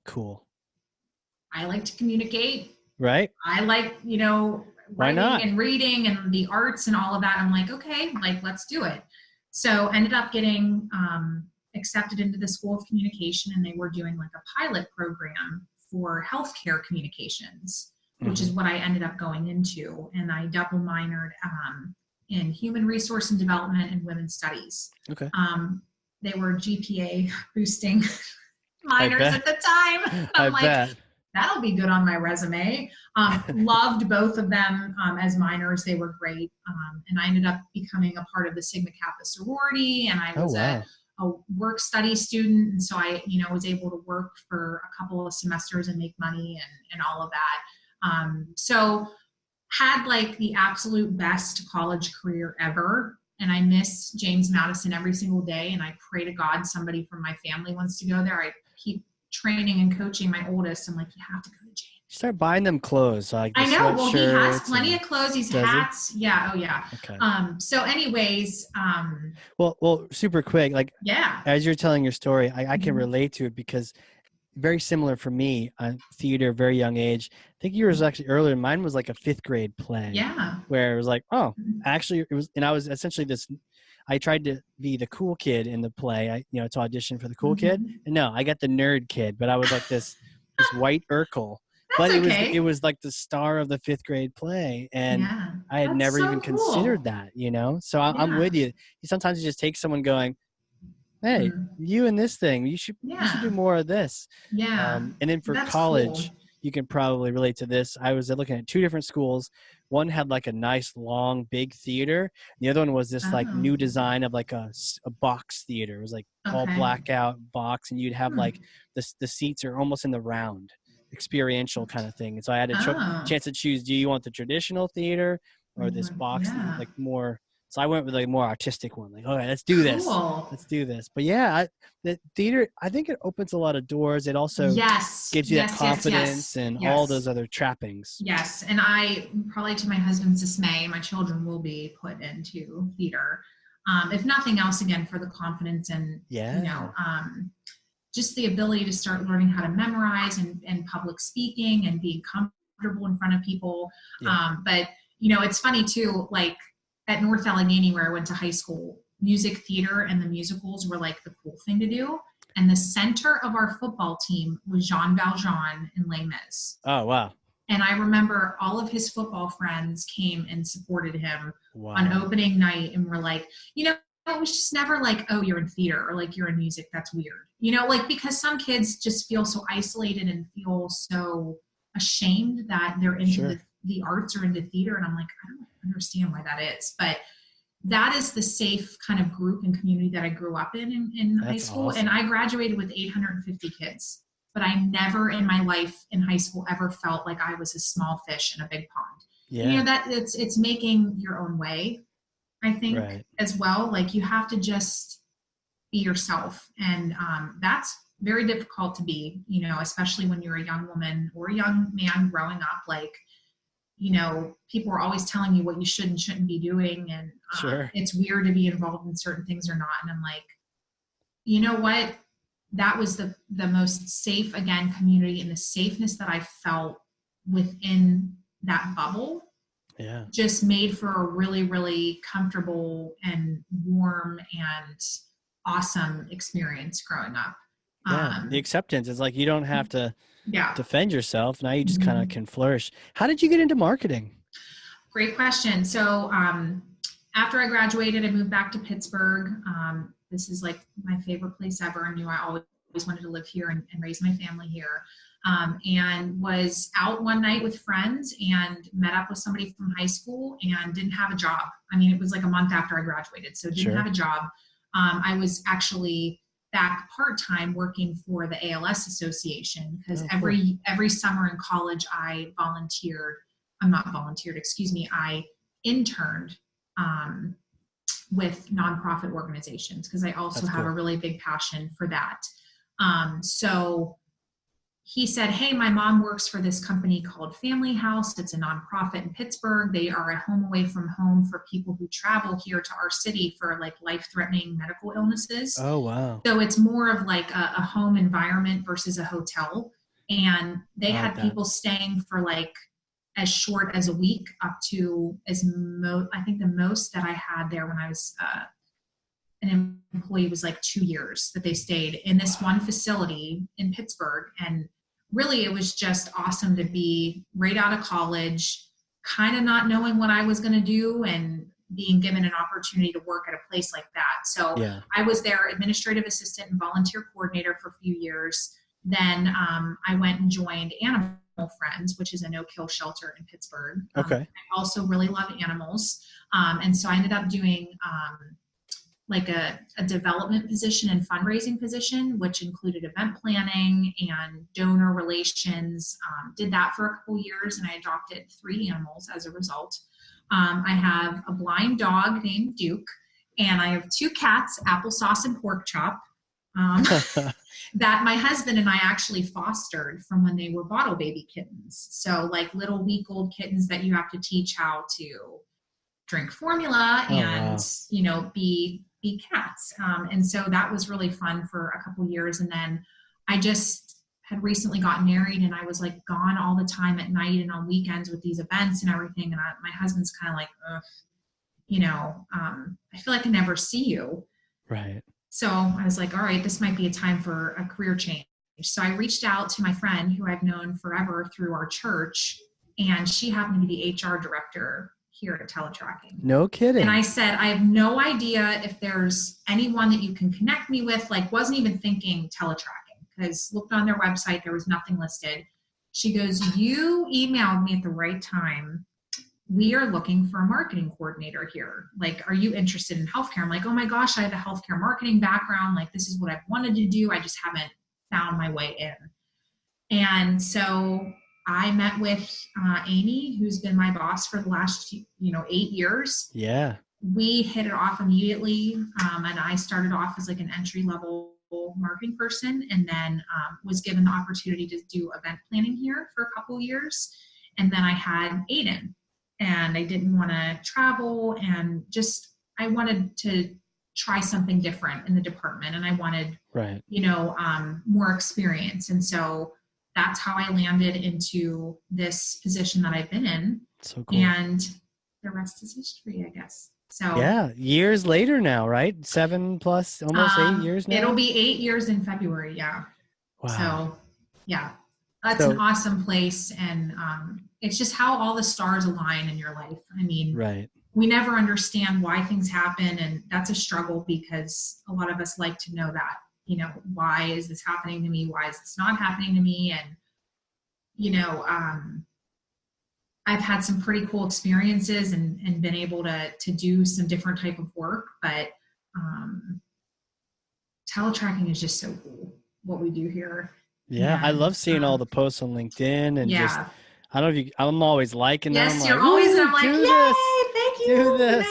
Cool. I like to communicate. Right. I like, writing and reading and the arts and all of that. I'm like, okay, like, let's do it. So ended up getting accepted into the School of Communication, and they were doing like a pilot program for healthcare communications, which is what I ended up going into. And I double minored in human resource and development and women's studies. Okay. They were GPA boosting minors at the time. I'm like, that'll be good on my resume. Loved both of them as minors. They were great. And I ended up becoming a part of the Sigma Kappa sorority, and I was a work study student. And so I, was able to work for a couple of semesters and make money and all of that. So had like the absolute best college career ever. And I miss James Madison every single day. And I pray to God somebody from my family wants to go there. I keep training and coaching my oldest. I'm like, you have to go to James. Start buying them clothes. Like I know. Well, he has plenty of clothes. He's hats. Yeah. Oh yeah. Okay. So anyways. Well, super quick. Like, as you're telling your story, I can relate to it because very similar for me on theater, very young age. I think yours was actually earlier. Mine was like a 5th grade play. Yeah. Where it was like, actually it was, and I was essentially I tried to be the cool kid in the play. To audition for the cool kid. And no, I got the nerd kid, but I was like this white Urkel. But it was like the star of the 5th grade play. And I had never even considered that, So I'm with you. Sometimes you just take someone going, hey, you in this thing, you should do more of this. Yeah. And then for college, you can probably relate to this. I was looking at 2 different schools. One had like a nice, long, big theater. The other one was this like new design of like a box theater. It was like all blackout box, and you'd have like the seats are almost in the round, experiential kind of thing. And so I had a chance to choose, do you want the traditional theater or this box, like more. So I went with like more artistic one. Like, okay, let's do this. Let's do this. But the theater, I think it opens a lot of doors. It also gives you that confidence and all those other trappings. Yes. And I, probably to my husband's dismay, my children will be put into theater. If nothing else, again, for the confidence and, just the ability to start learning how to memorize and public speaking and being comfortable in front of people. But, it's funny too, like, at North Allegheny, where I went to high school, music theater and the musicals were like the cool thing to do. And the center of our football team was Jean Valjean in Les Mis. Oh, wow. And I remember all of his football friends came and supported him on opening night, and were like, it was just never like, oh, you're in theater, or like, you're in music, that's weird. Because some kids just feel so isolated and feel so ashamed that they're into the arts or into theater. And I'm like, I don't understand why that is. But that is the safe kind of group and community that I grew up in high school. Awesome. And I graduated with 850 kids. But I never in my life in high school ever felt like I was a small fish in a big pond. Yeah. That it's making your own way, I think, as well. Like, you have to just be yourself. And that's very difficult to be, especially when you're a young woman or a young man growing up. Like, people are always telling you what you should and shouldn't be doing. And it's weird to be involved in certain things or not. And I'm like, you know what? That was the most safe, again, community, and the safeness that I felt within that bubble just made for a really, really comfortable and warm and awesome experience growing up. The acceptance is like, you don't have to defend yourself. Now you just kind of can flourish. How did you get into marketing? Great question. So after I graduated, I moved back to Pittsburgh. This is like my favorite place ever. I knew I always wanted to live here and raise my family here. And was out one night with friends and met up with somebody from high school and didn't have a job. I mean, it was like a month after I graduated, so didn't have a job. I was actually back part-time working for the ALS Association because every summer in college I I interned with nonprofit organizations because I also have a really big passion for that. So he said, hey, my mom works for this company called Family House. It's a nonprofit in Pittsburgh. They are a home away from home for people who travel here to our city for like life-threatening medical illnesses. Oh, wow. So it's more of like a home environment versus a hotel. And they had people staying for like as short as a week up to I think the most that I had there when I was an employee was like 2 years that they stayed in this one facility in Pittsburgh. And really, it was just awesome to be right out of college, kind of not knowing what I was going to do and being given an opportunity to work at a place like that. So I was their administrative assistant and volunteer coordinator for a few years. Then I went and joined Animal Friends, which is a no-kill shelter in Pittsburgh. I also really love animals. And so I ended up doing like a development position and fundraising position, which included event planning and donor relations. Did that for a couple years, and I adopted 3 animals as a result. I have a blind dog named Duke, and I have 2 cats, Applesauce and Pork Chop, that my husband and I actually fostered from when they were bottle baby kittens. So like little week-old kittens that you have to teach how to drink formula and, you know, be cats. And so that was really fun for a couple years. And then I just had recently gotten married and I was like gone all the time at night and on weekends with these events and everything. And my husband's kind of like, ugh, you know, I feel like I never see you. Right. So I was like, all right, this might be a time for a career change. So I reached out to my friend who I've known forever through our church, and she happened to be the HR director here at Teletracking. No kidding. And I said, I have no idea if there's anyone that you can connect me with, like wasn't even thinking Teletracking because looked on their website, there was nothing listed. She goes, you emailed me at the right time. We are looking for a marketing coordinator here. Like, are you interested in healthcare? I'm like, oh my gosh, I have a healthcare marketing background. Like, this is what I've wanted to do. I just haven't found my way in. And so I met with Amy, who's been my boss for the last, 8 years. Yeah. We hit it off immediately. And I started off as like an entry-level marketing person, and then was given the opportunity to do event planning here for a couple of years. And then I had Aiden, and I didn't want to travel, and just I wanted to try something different in the department, and I wanted, more experience. And so that's how I landed into this position that I've been in. So cool. And the rest is history, I guess. So yeah, years later now, right? 7 plus, almost 8 years now. It'll be 8 years in February. Yeah. Wow. So yeah, that's an awesome place. And it's just how all the stars align in your life. I mean, we never understand why things happen. And that's a struggle because a lot of us like to know that, why is this happening to me? Why is this not happening to me? And, I've had some pretty cool experiences and been able to do some different type of work, but teletracking is just so cool what we do here. Yeah, and I love seeing all the posts on LinkedIn and just, I don't know if you, I'm always liking them. Yes, I'm you're like, always, I'm like, yay, thank you. Do this.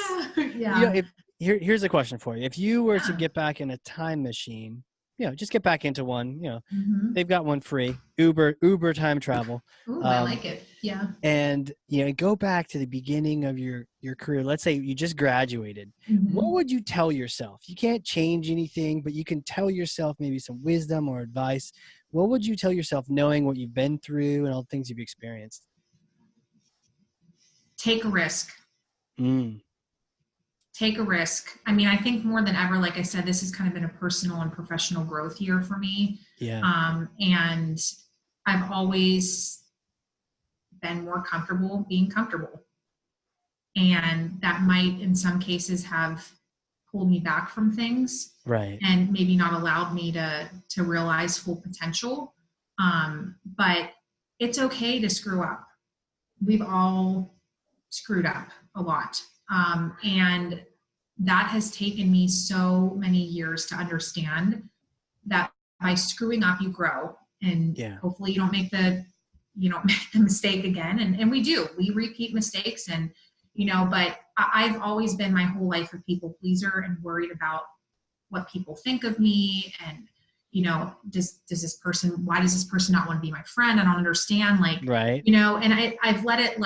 Yeah. Here's a question for you. If you were to get back in a time machine, just get back into one, they've got one free, Uber time travel. Ooh, I like it. Yeah. And, go back to the beginning of your career. Let's say you just graduated. What would you tell yourself? You can't change anything, but you can tell yourself maybe some wisdom or advice. What would you tell yourself knowing what you've been through and all the things you've experienced? Take a risk. Take a risk. I mean, I think more than ever, like I said, this has kind of been a personal and professional growth year for me. Yeah. And I've always been more comfortable being comfortable. And that might, in some cases, have pulled me back from things. Right. And maybe not allowed me to realize full potential. But it's okay to screw up. We've all screwed up a lot. And that has taken me so many years to understand that by screwing up, you grow, and hopefully you don't make the mistake again. And we repeat mistakes, and, but I've always been my whole life a people pleaser and worried about what people think of me. And, does this person, why does this person not want to be my friend? I don't understand. Right. And I've let it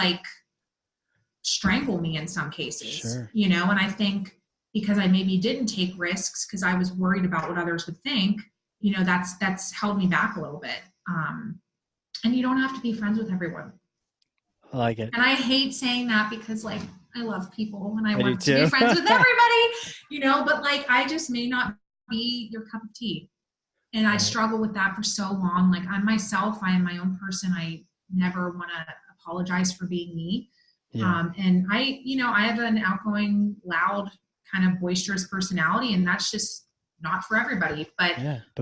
strangle me in some cases, Sure. And I think because I maybe didn't take risks because I was worried about what others would think, that's held me back a little bit. And you don't have to be friends with everyone. I like it. And I hate saying that because I love people and I want to be friends with everybody, but I just may not be your cup of tea. And I struggle with that for so long. I'm myself, I am my own person. I never want to apologize for being me. Yeah. And I have an outgoing, loud, kind of boisterous personality, and that's just not for everybody. But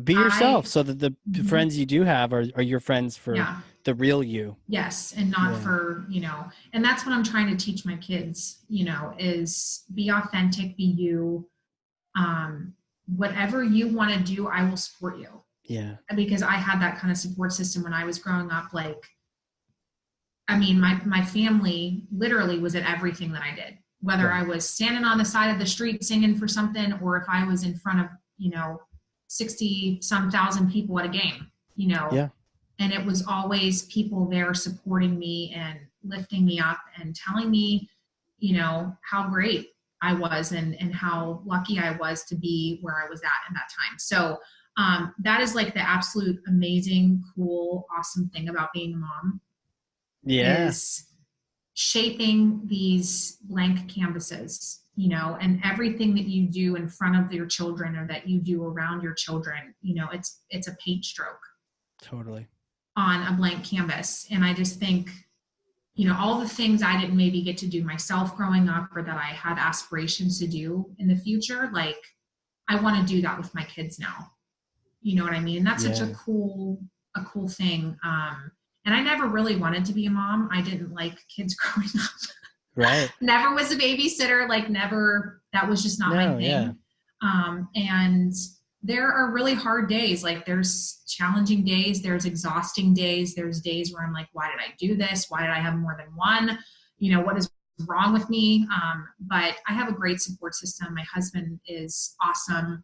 be yourself, so that the friends you do have are your friends for the real you. Yes. And not for, and that's what I'm trying to teach my kids, is be authentic, be you. Whatever you want to do, I will support you. Yeah. Because I had that kind of support system when I was growing up. My family literally was at everything that I did, whether I was standing on the side of the street singing for something, or if I was in front of, 60 some thousand people at a game, and it was always people there supporting me and lifting me up and telling me, how great I was and how lucky I was to be where I was at that time. So that is the absolute amazing, cool, awesome thing about being a mom. Is shaping these blank canvases, and everything that you do in front of your children or that you do around your children, it's a paint stroke. Totally. On a blank canvas. And I just think, all the things I didn't maybe get to do myself growing up, or that I had aspirations to do in the future, I want to do that with my kids now. You know what I mean? And that's such a cool thing. And I never really wanted to be a mom. I didn't like kids growing up. Right. Never was a babysitter. Never, that was just not my thing. Yeah. And there are really hard days. There's challenging days. There's exhausting days. There's days where I'm why did I do this? Why did I have more than one? What is wrong with me? But I have a great support system. My husband is awesome.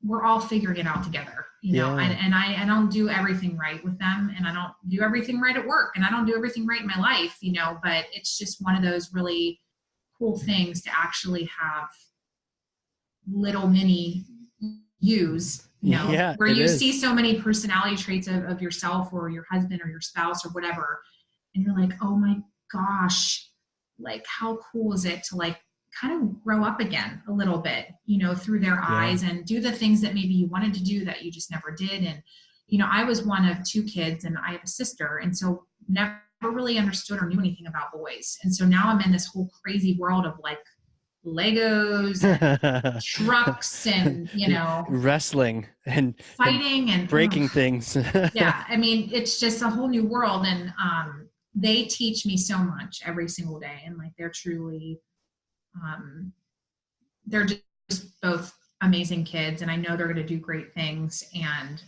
We're all figuring it out together, and I don't do everything right with them, and I don't do everything right at work, and I don't do everything right in my life, but it's just one of those really cool things to actually have little mini yous, where you see so many personality traits of yourself or your husband or your spouse or whatever. And you're oh my gosh, how cool is it to kind of grow up again a little bit, through their eyes, and do the things that maybe you wanted to do that you just never did. And, I was one of two kids, and I have a sister. And so never really understood or knew anything about boys. And so now I'm in this whole crazy world of Legos and trucks and, wrestling and fighting and breaking things. Yeah. It's just a whole new world. And, they teach me so much every single day. And they're truly, they're just both amazing kids, and I know they're going to do great things. And,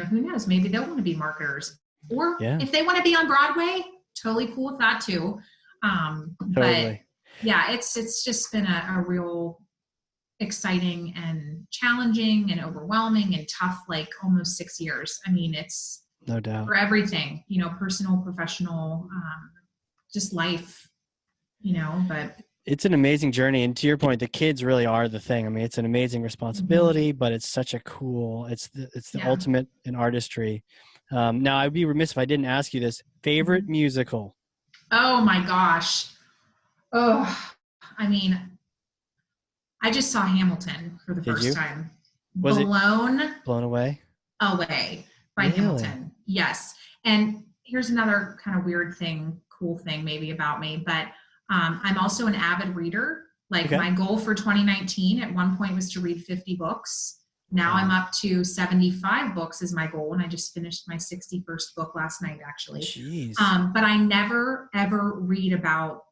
who knows, maybe they'll want to be marketers, or if they want to be on Broadway, totally cool with that too. Totally. But yeah, it's just been a real exciting and challenging and overwhelming and tough, almost 6 years. It's no doubt for everything, personal, professional, just life, but it's an amazing journey. And to your point, the kids really are the thing. It's an amazing responsibility, but it's such a cool, it's the ultimate in artistry. Now I'd be remiss if I didn't ask you this. Favorite musical? Oh my gosh. Oh, I just saw Hamilton for the first time. Was blown away by Hamilton. Yes. And here's another kind of weird thing, cool thing maybe about me, but I'm also an avid reader. Like Okay. my goal for 2019 at one point was to read 50 books. Now Wow. I'm up to 75 books is my goal. And I just finished my 61st book last night, actually. Jeez. But I never, ever read about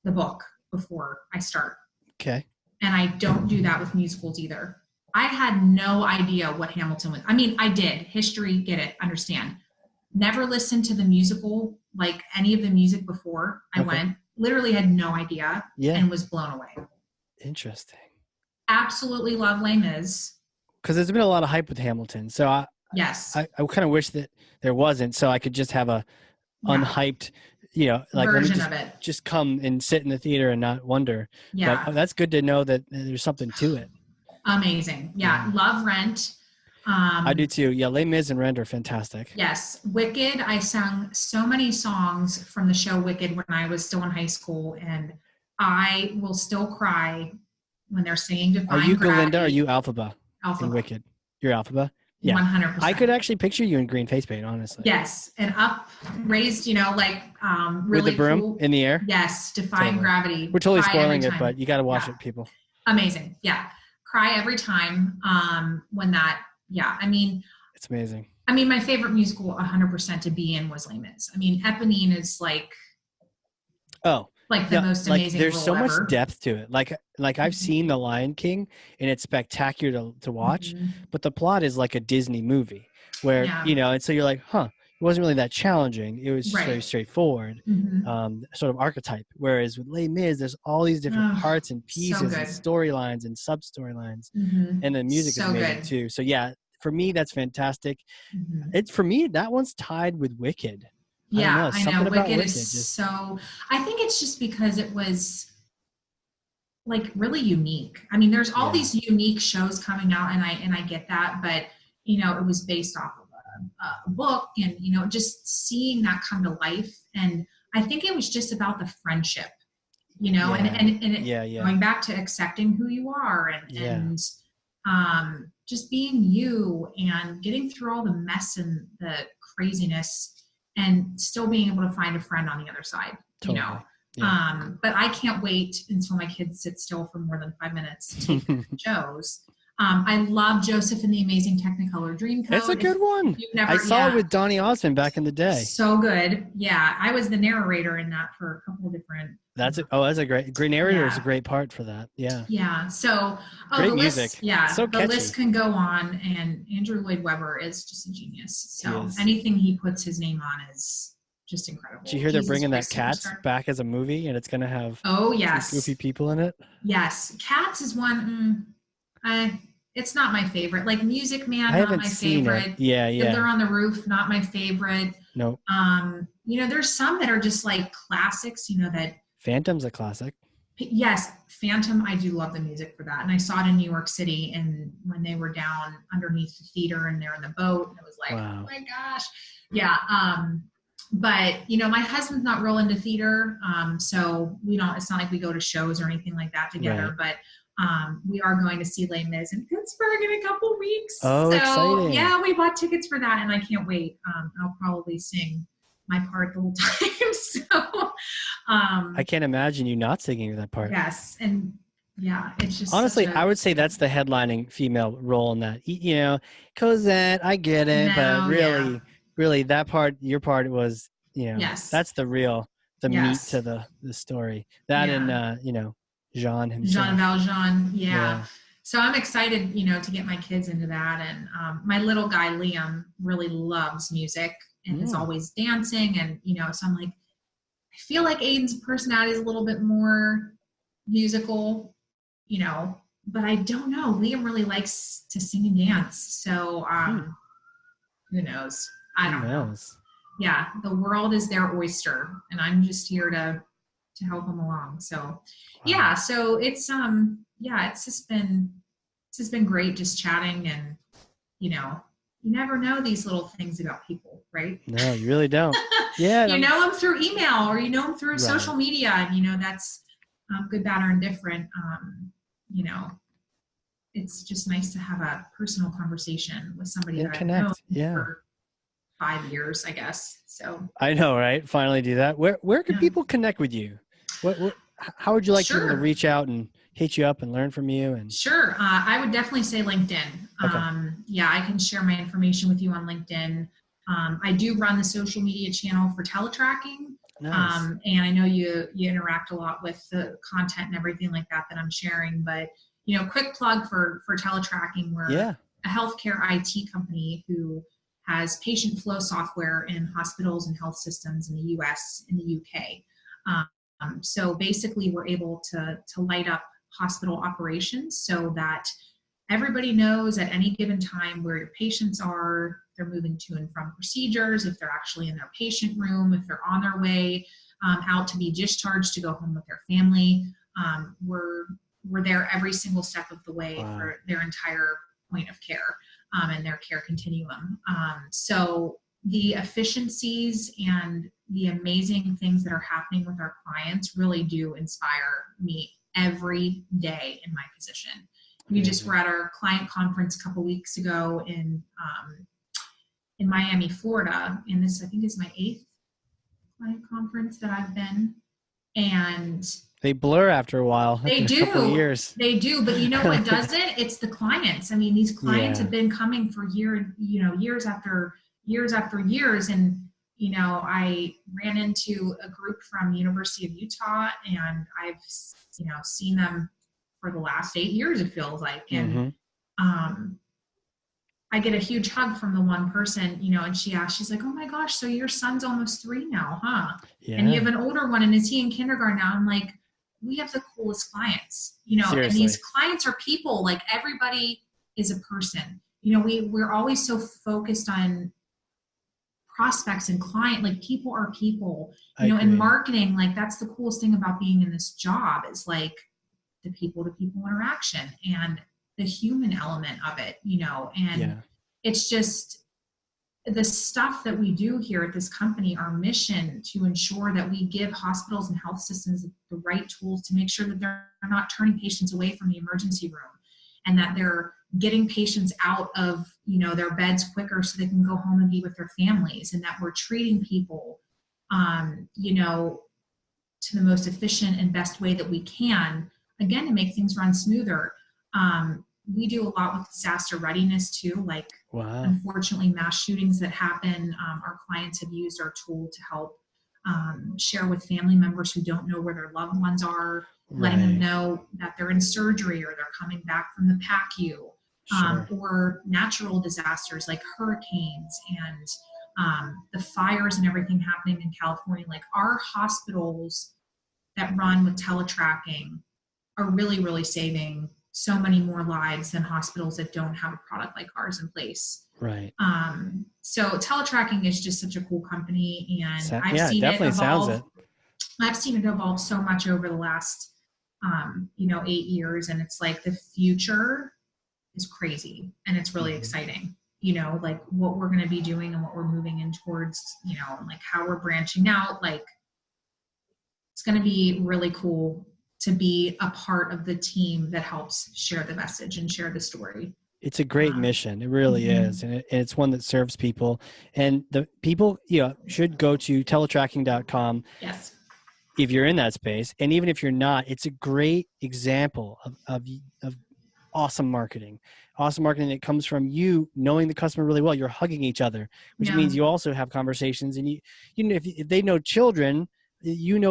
the book before I start. Okay. And I don't do that with musicals either. I had no idea what Hamilton was. I mean, I did. History, get it, understand. Never listened to the musical, like any of the music before I went. Literally had no idea and was blown away. Interesting. Absolutely love Les Mis. Because there's been a lot of hype with Hamilton. So I kind of wish that there wasn't, so I could just have a unhyped, like version of it. Just come and sit in the theater and not wonder. Yeah. But that's good to know that there's something to it. Amazing. Yeah. Love Rent. I do too. Yeah, Les Mis and Rent are fantastic. Yes. Wicked. I sung so many songs from the show Wicked when I was still in high school, and I will still cry when they're singing Defying Are you Gravity. Galinda or are you Alphaba? Alphaba. In Wicked. You're Alphaba? Yeah. 100%. I could actually picture you in green face paint, honestly. Yes. And raised, really with the broom cool. in the air? Yes. Defying Gravity. We're totally spoiling it, but you got to watch it, people. Amazing. Yeah. Cry every time when that, I mean. It's amazing. I mean, my favorite musical 100% to be in was Les Mis. I mean, Eponine is like the most amazing there's so ever. much depth to it. Like I've seen The Lion King and it's spectacular to watch, but the plot is like a Disney movie where, and so you're like, it wasn't really that challenging. It was just very straightforward, sort of archetype. Whereas with Les Mis, there's all these different parts and pieces and storylines and sub-storylines, and the music is amazing too. So for me, that's fantastic. It's for me, that one's tied with Wicked. Yeah, I know. Wicked is so. I think it's just because it was like really unique. I mean, there's all these unique shows coming out, and I get that, but it was based off of a book, and just seeing that come to life. And I think it was just about the friendship, and going back to accepting who you are, and just being you, and getting through all the mess and the craziness. And still being able to find a friend on the other side, Totally. But I can't wait until my kids sit still for more than 5 minutes to take shows. I love Joseph and the Amazing Technicolor Dreamcoat. That's a good one. I saw it with Donny Osmond back in the day. So good. Yeah. I was the narrator in that for a couple of different. That's a great narrator is a great part for that. Yeah. Yeah. So great music. So catchy. The list can go on, and Andrew Lloyd Webber is just a genius. So anything he puts his name on is just incredible. Did you hear they're bringing that Cats back as a movie, and it's going to have goofy people in it? Yes. Cats is one. It's not my favorite. Like Music Man, not my favorite. Yeah. Fiddler on the Roof, not my favorite. Nope. There's some that are just like classics, that. Phantom's a classic. Yes, Phantom. I do love the music for that. And I saw it in New York City, and when they were down underneath the theater and they're in the boat, and it was like, oh my gosh. Yeah. But my husband's not real into theater. So it's not like we go to shows or anything like that together, but we are going to see Les Mis in Pittsburgh in a couple weeks. Oh, so exciting. Yeah, we bought tickets for that, and I can't wait. I'll probably sing my part the whole time. So I can't imagine you not singing that part. Yes. And it's just honestly, I would say that's the headlining female role in that. Cosette, I get it, but really that part, your part was, that's the meat to the story. That and Jean himself. Jean Valjean, yeah. So I'm excited, to get my kids into that. And my little guy, Liam, really loves music and is always dancing. And, so I'm like, I feel like Aiden's personality is a little bit more musical, but I don't know. Liam really likes to sing and dance. So who knows? I don't know. Yeah, the world is their oyster, and I'm just here to help them along. So so it's it's just been great just chatting, and you never know these little things about people, right? No, you really don't. Yeah. You know them through email, or you know them through social media, and that's good, bad, or indifferent. It's just nice to have a personal conversation with somebody that connect. I know for 5 years, I guess. So I know, right? Finally do that. Where can yeah. people connect with you? How would you like people to Sure. reach out and hit you up and learn from you? And Sure. I would definitely say LinkedIn. okay, Yeah, I can share my information with you on LinkedIn. I do run the social media channel for teletracking. nice. And I know you interact a lot with the content and everything like that I'm sharing, but quick plug for teletracking. We're Yeah. a healthcare IT company who has patient flow software in hospitals and health systems in the US and the UK. So basically we're able to light up hospital operations so that everybody knows at any given time where your patients are, they're moving to and from procedures, if they're actually in their patient room, if they're on their way out to be discharged to go home with their family. We're there every single step of the way Wow. for their entire point of care and their care continuum. So the efficiencies and the amazing things that are happening with our clients really do inspire me every day in my position. We just were at our client conference a couple weeks ago in Miami, Florida, and this I think is my 8th client conference that I've been. And They blur after a while. they After a couple of do, years. they do. But you know what does it? It's the clients. I mean, these clients have been coming for years after years. And I ran into a group from University of Utah, and I've seen them for the last 8 years, it feels like. And I get a huge hug from the one person, and she's like, "Oh my gosh, so your son's almost 3 now, huh? Yeah. And you have an older one, and is he in kindergarten now?" I'm like, we have the coolest clients, Seriously. and these clients are people. Like, everybody is a person. We're always so focused on prospects and client, like people are people, and marketing, like that's the coolest thing about being in this job is like the people to people interaction and the human element of it, and it's just the stuff that we do here at this company, our mission to ensure that we give hospitals and health systems the right tools to make sure that they're not turning patients away from the emergency room and that they're getting patients out of, their beds quicker so they can go home and be with their families, and that we're treating people, to the most efficient and best way that we can, again, to make things run smoother. We do a lot with disaster readiness too, like unfortunately mass shootings that happen. Our clients have used our tool to help share with family members who don't know where their loved ones are, letting them know that they're in surgery or they're coming back from the PACU, or natural disasters like hurricanes and the fires and everything happening in California. Like, our hospitals that run with teletracking are really, really saving so many more lives than hospitals that don't have a product like ours in place. Right. So teletracking is just such a cool company, and I've seen it evolve. I've seen it evolve so much over the last, 8 years, and it's like the future is crazy, and it's really exciting. Like what we're going to be doing and what we're moving in towards, like how we're branching out. Like, it's going to be really cool to be a part of the team that helps share the message and share the story. It's a great mission. It really is. And it's one that serves people. And the people, should go to teletracking.com. Yes. If you're in that space. And even if you're not, it's a great example of awesome marketing. Awesome marketing that comes from you knowing the customer really well. You're hugging each other, which means you also have conversations. And if they know children,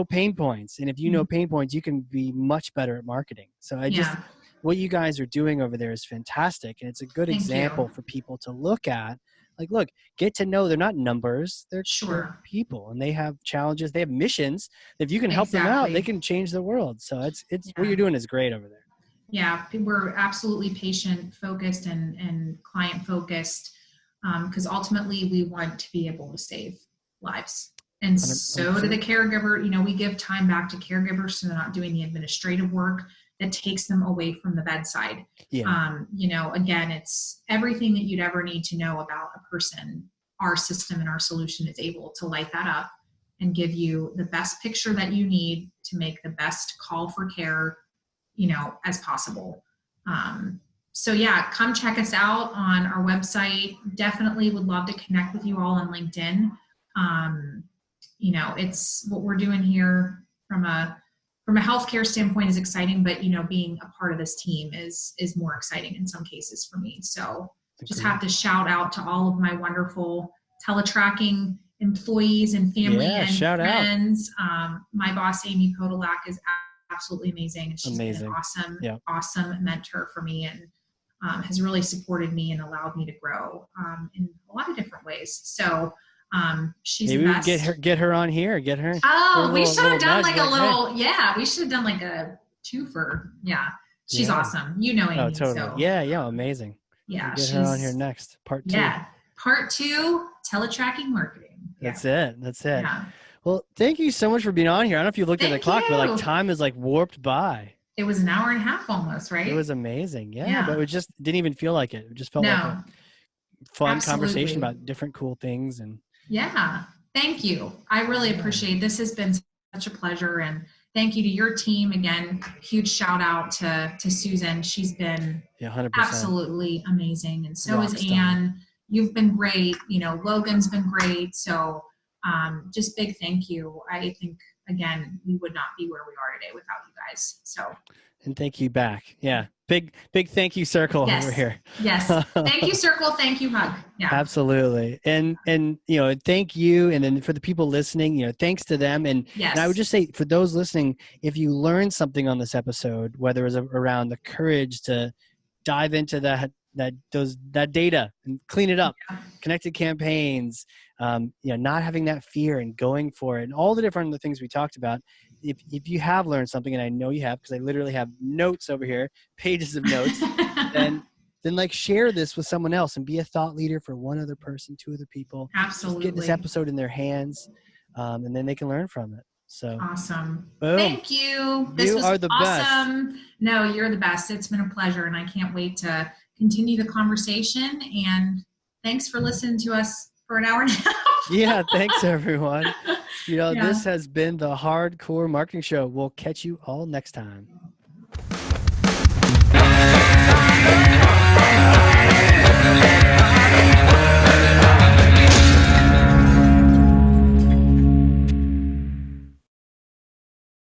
pain points. And if you know pain points, you can be much better at marketing. So what you guys are doing over there is fantastic. And it's a good example for people to look at. Like, look, get to know they're not numbers. They're people, and they have challenges. They have missions. If you can help them out, they can change the world. So it's what you're doing is great over there. Yeah, we're absolutely patient focused and client focused, because ultimately we want to be able to save lives. And 100%. So to the caregiver, we give time back to caregivers so they're not doing the administrative work that takes them away from the bedside. Again, it's everything that you'd ever need to know about a person. Our system and our solution is able to light that up and give you the best picture that you need to make the best call for care, as possible. So yeah, come check us out on our website. Definitely would love to connect with you all on LinkedIn. You know, it's what we're doing here from a healthcare standpoint is exciting, but you know, being a part of this team is more exciting in some cases for me. So just have to shout out to all of my wonderful teletracking employees and family and friends. My boss, Amy Podolak, is absolutely amazing. And she's been an awesome mentor for me, and has really supported me and allowed me to grow in a lot of different ways. So she's maybe the best. We get her on here. Get her. Oh, we should have done like a little. Hey. Yeah, we should have done like a twofer. Yeah, she's awesome. You know Amy. Oh, totally. So. Yeah, amazing. Yeah, get her on here next. Part 2. Yeah, part 2, teletracking marketing. That's it. Yeah. Well, thank you so much for being on here. I don't know if you looked at the clock, but like time is like warped by. It was an hour and a half almost, right? It was amazing. Yeah. But it just didn't even feel like it. It just felt like a fun conversation about different cool things. And yeah, thank you. I really appreciate it. This has been such a pleasure, and thank you to your team. Again, huge shout out to Susan. She's been 100%. Absolutely amazing. And so is Anne. You've been great. You know, Logan's been great. So just big thank you. I think, again, we would not be where we are today without you guys. So. And thank you back. Yeah. Big thank you circle over here. Yes. Thank you circle. Thank you hug. Yeah. Absolutely. And you know, thank you. And then for the people listening, you know, thanks to them. And I would just say for those listening, if you learned something on this episode, whether it was around the courage to dive into that data and clean it up, connected campaigns, you know, not having that fear and going for it, and all the different things we talked about. If you have learned something, and I know you have, because I literally have notes over here, pages of notes, then like share this with someone else and be a thought leader for one other person, 2 other people. Absolutely. Just get this episode in their hands, and then they can learn from it. So awesome. Boom. Thank you. This was are the awesome. best. No, you're the best. It's been a pleasure, and I can't wait to continue the conversation. And thanks for listening to us for an hour and a half. Yeah, thanks everyone. You know, this has been the Hardcore Marketing Show. We'll catch you all next time.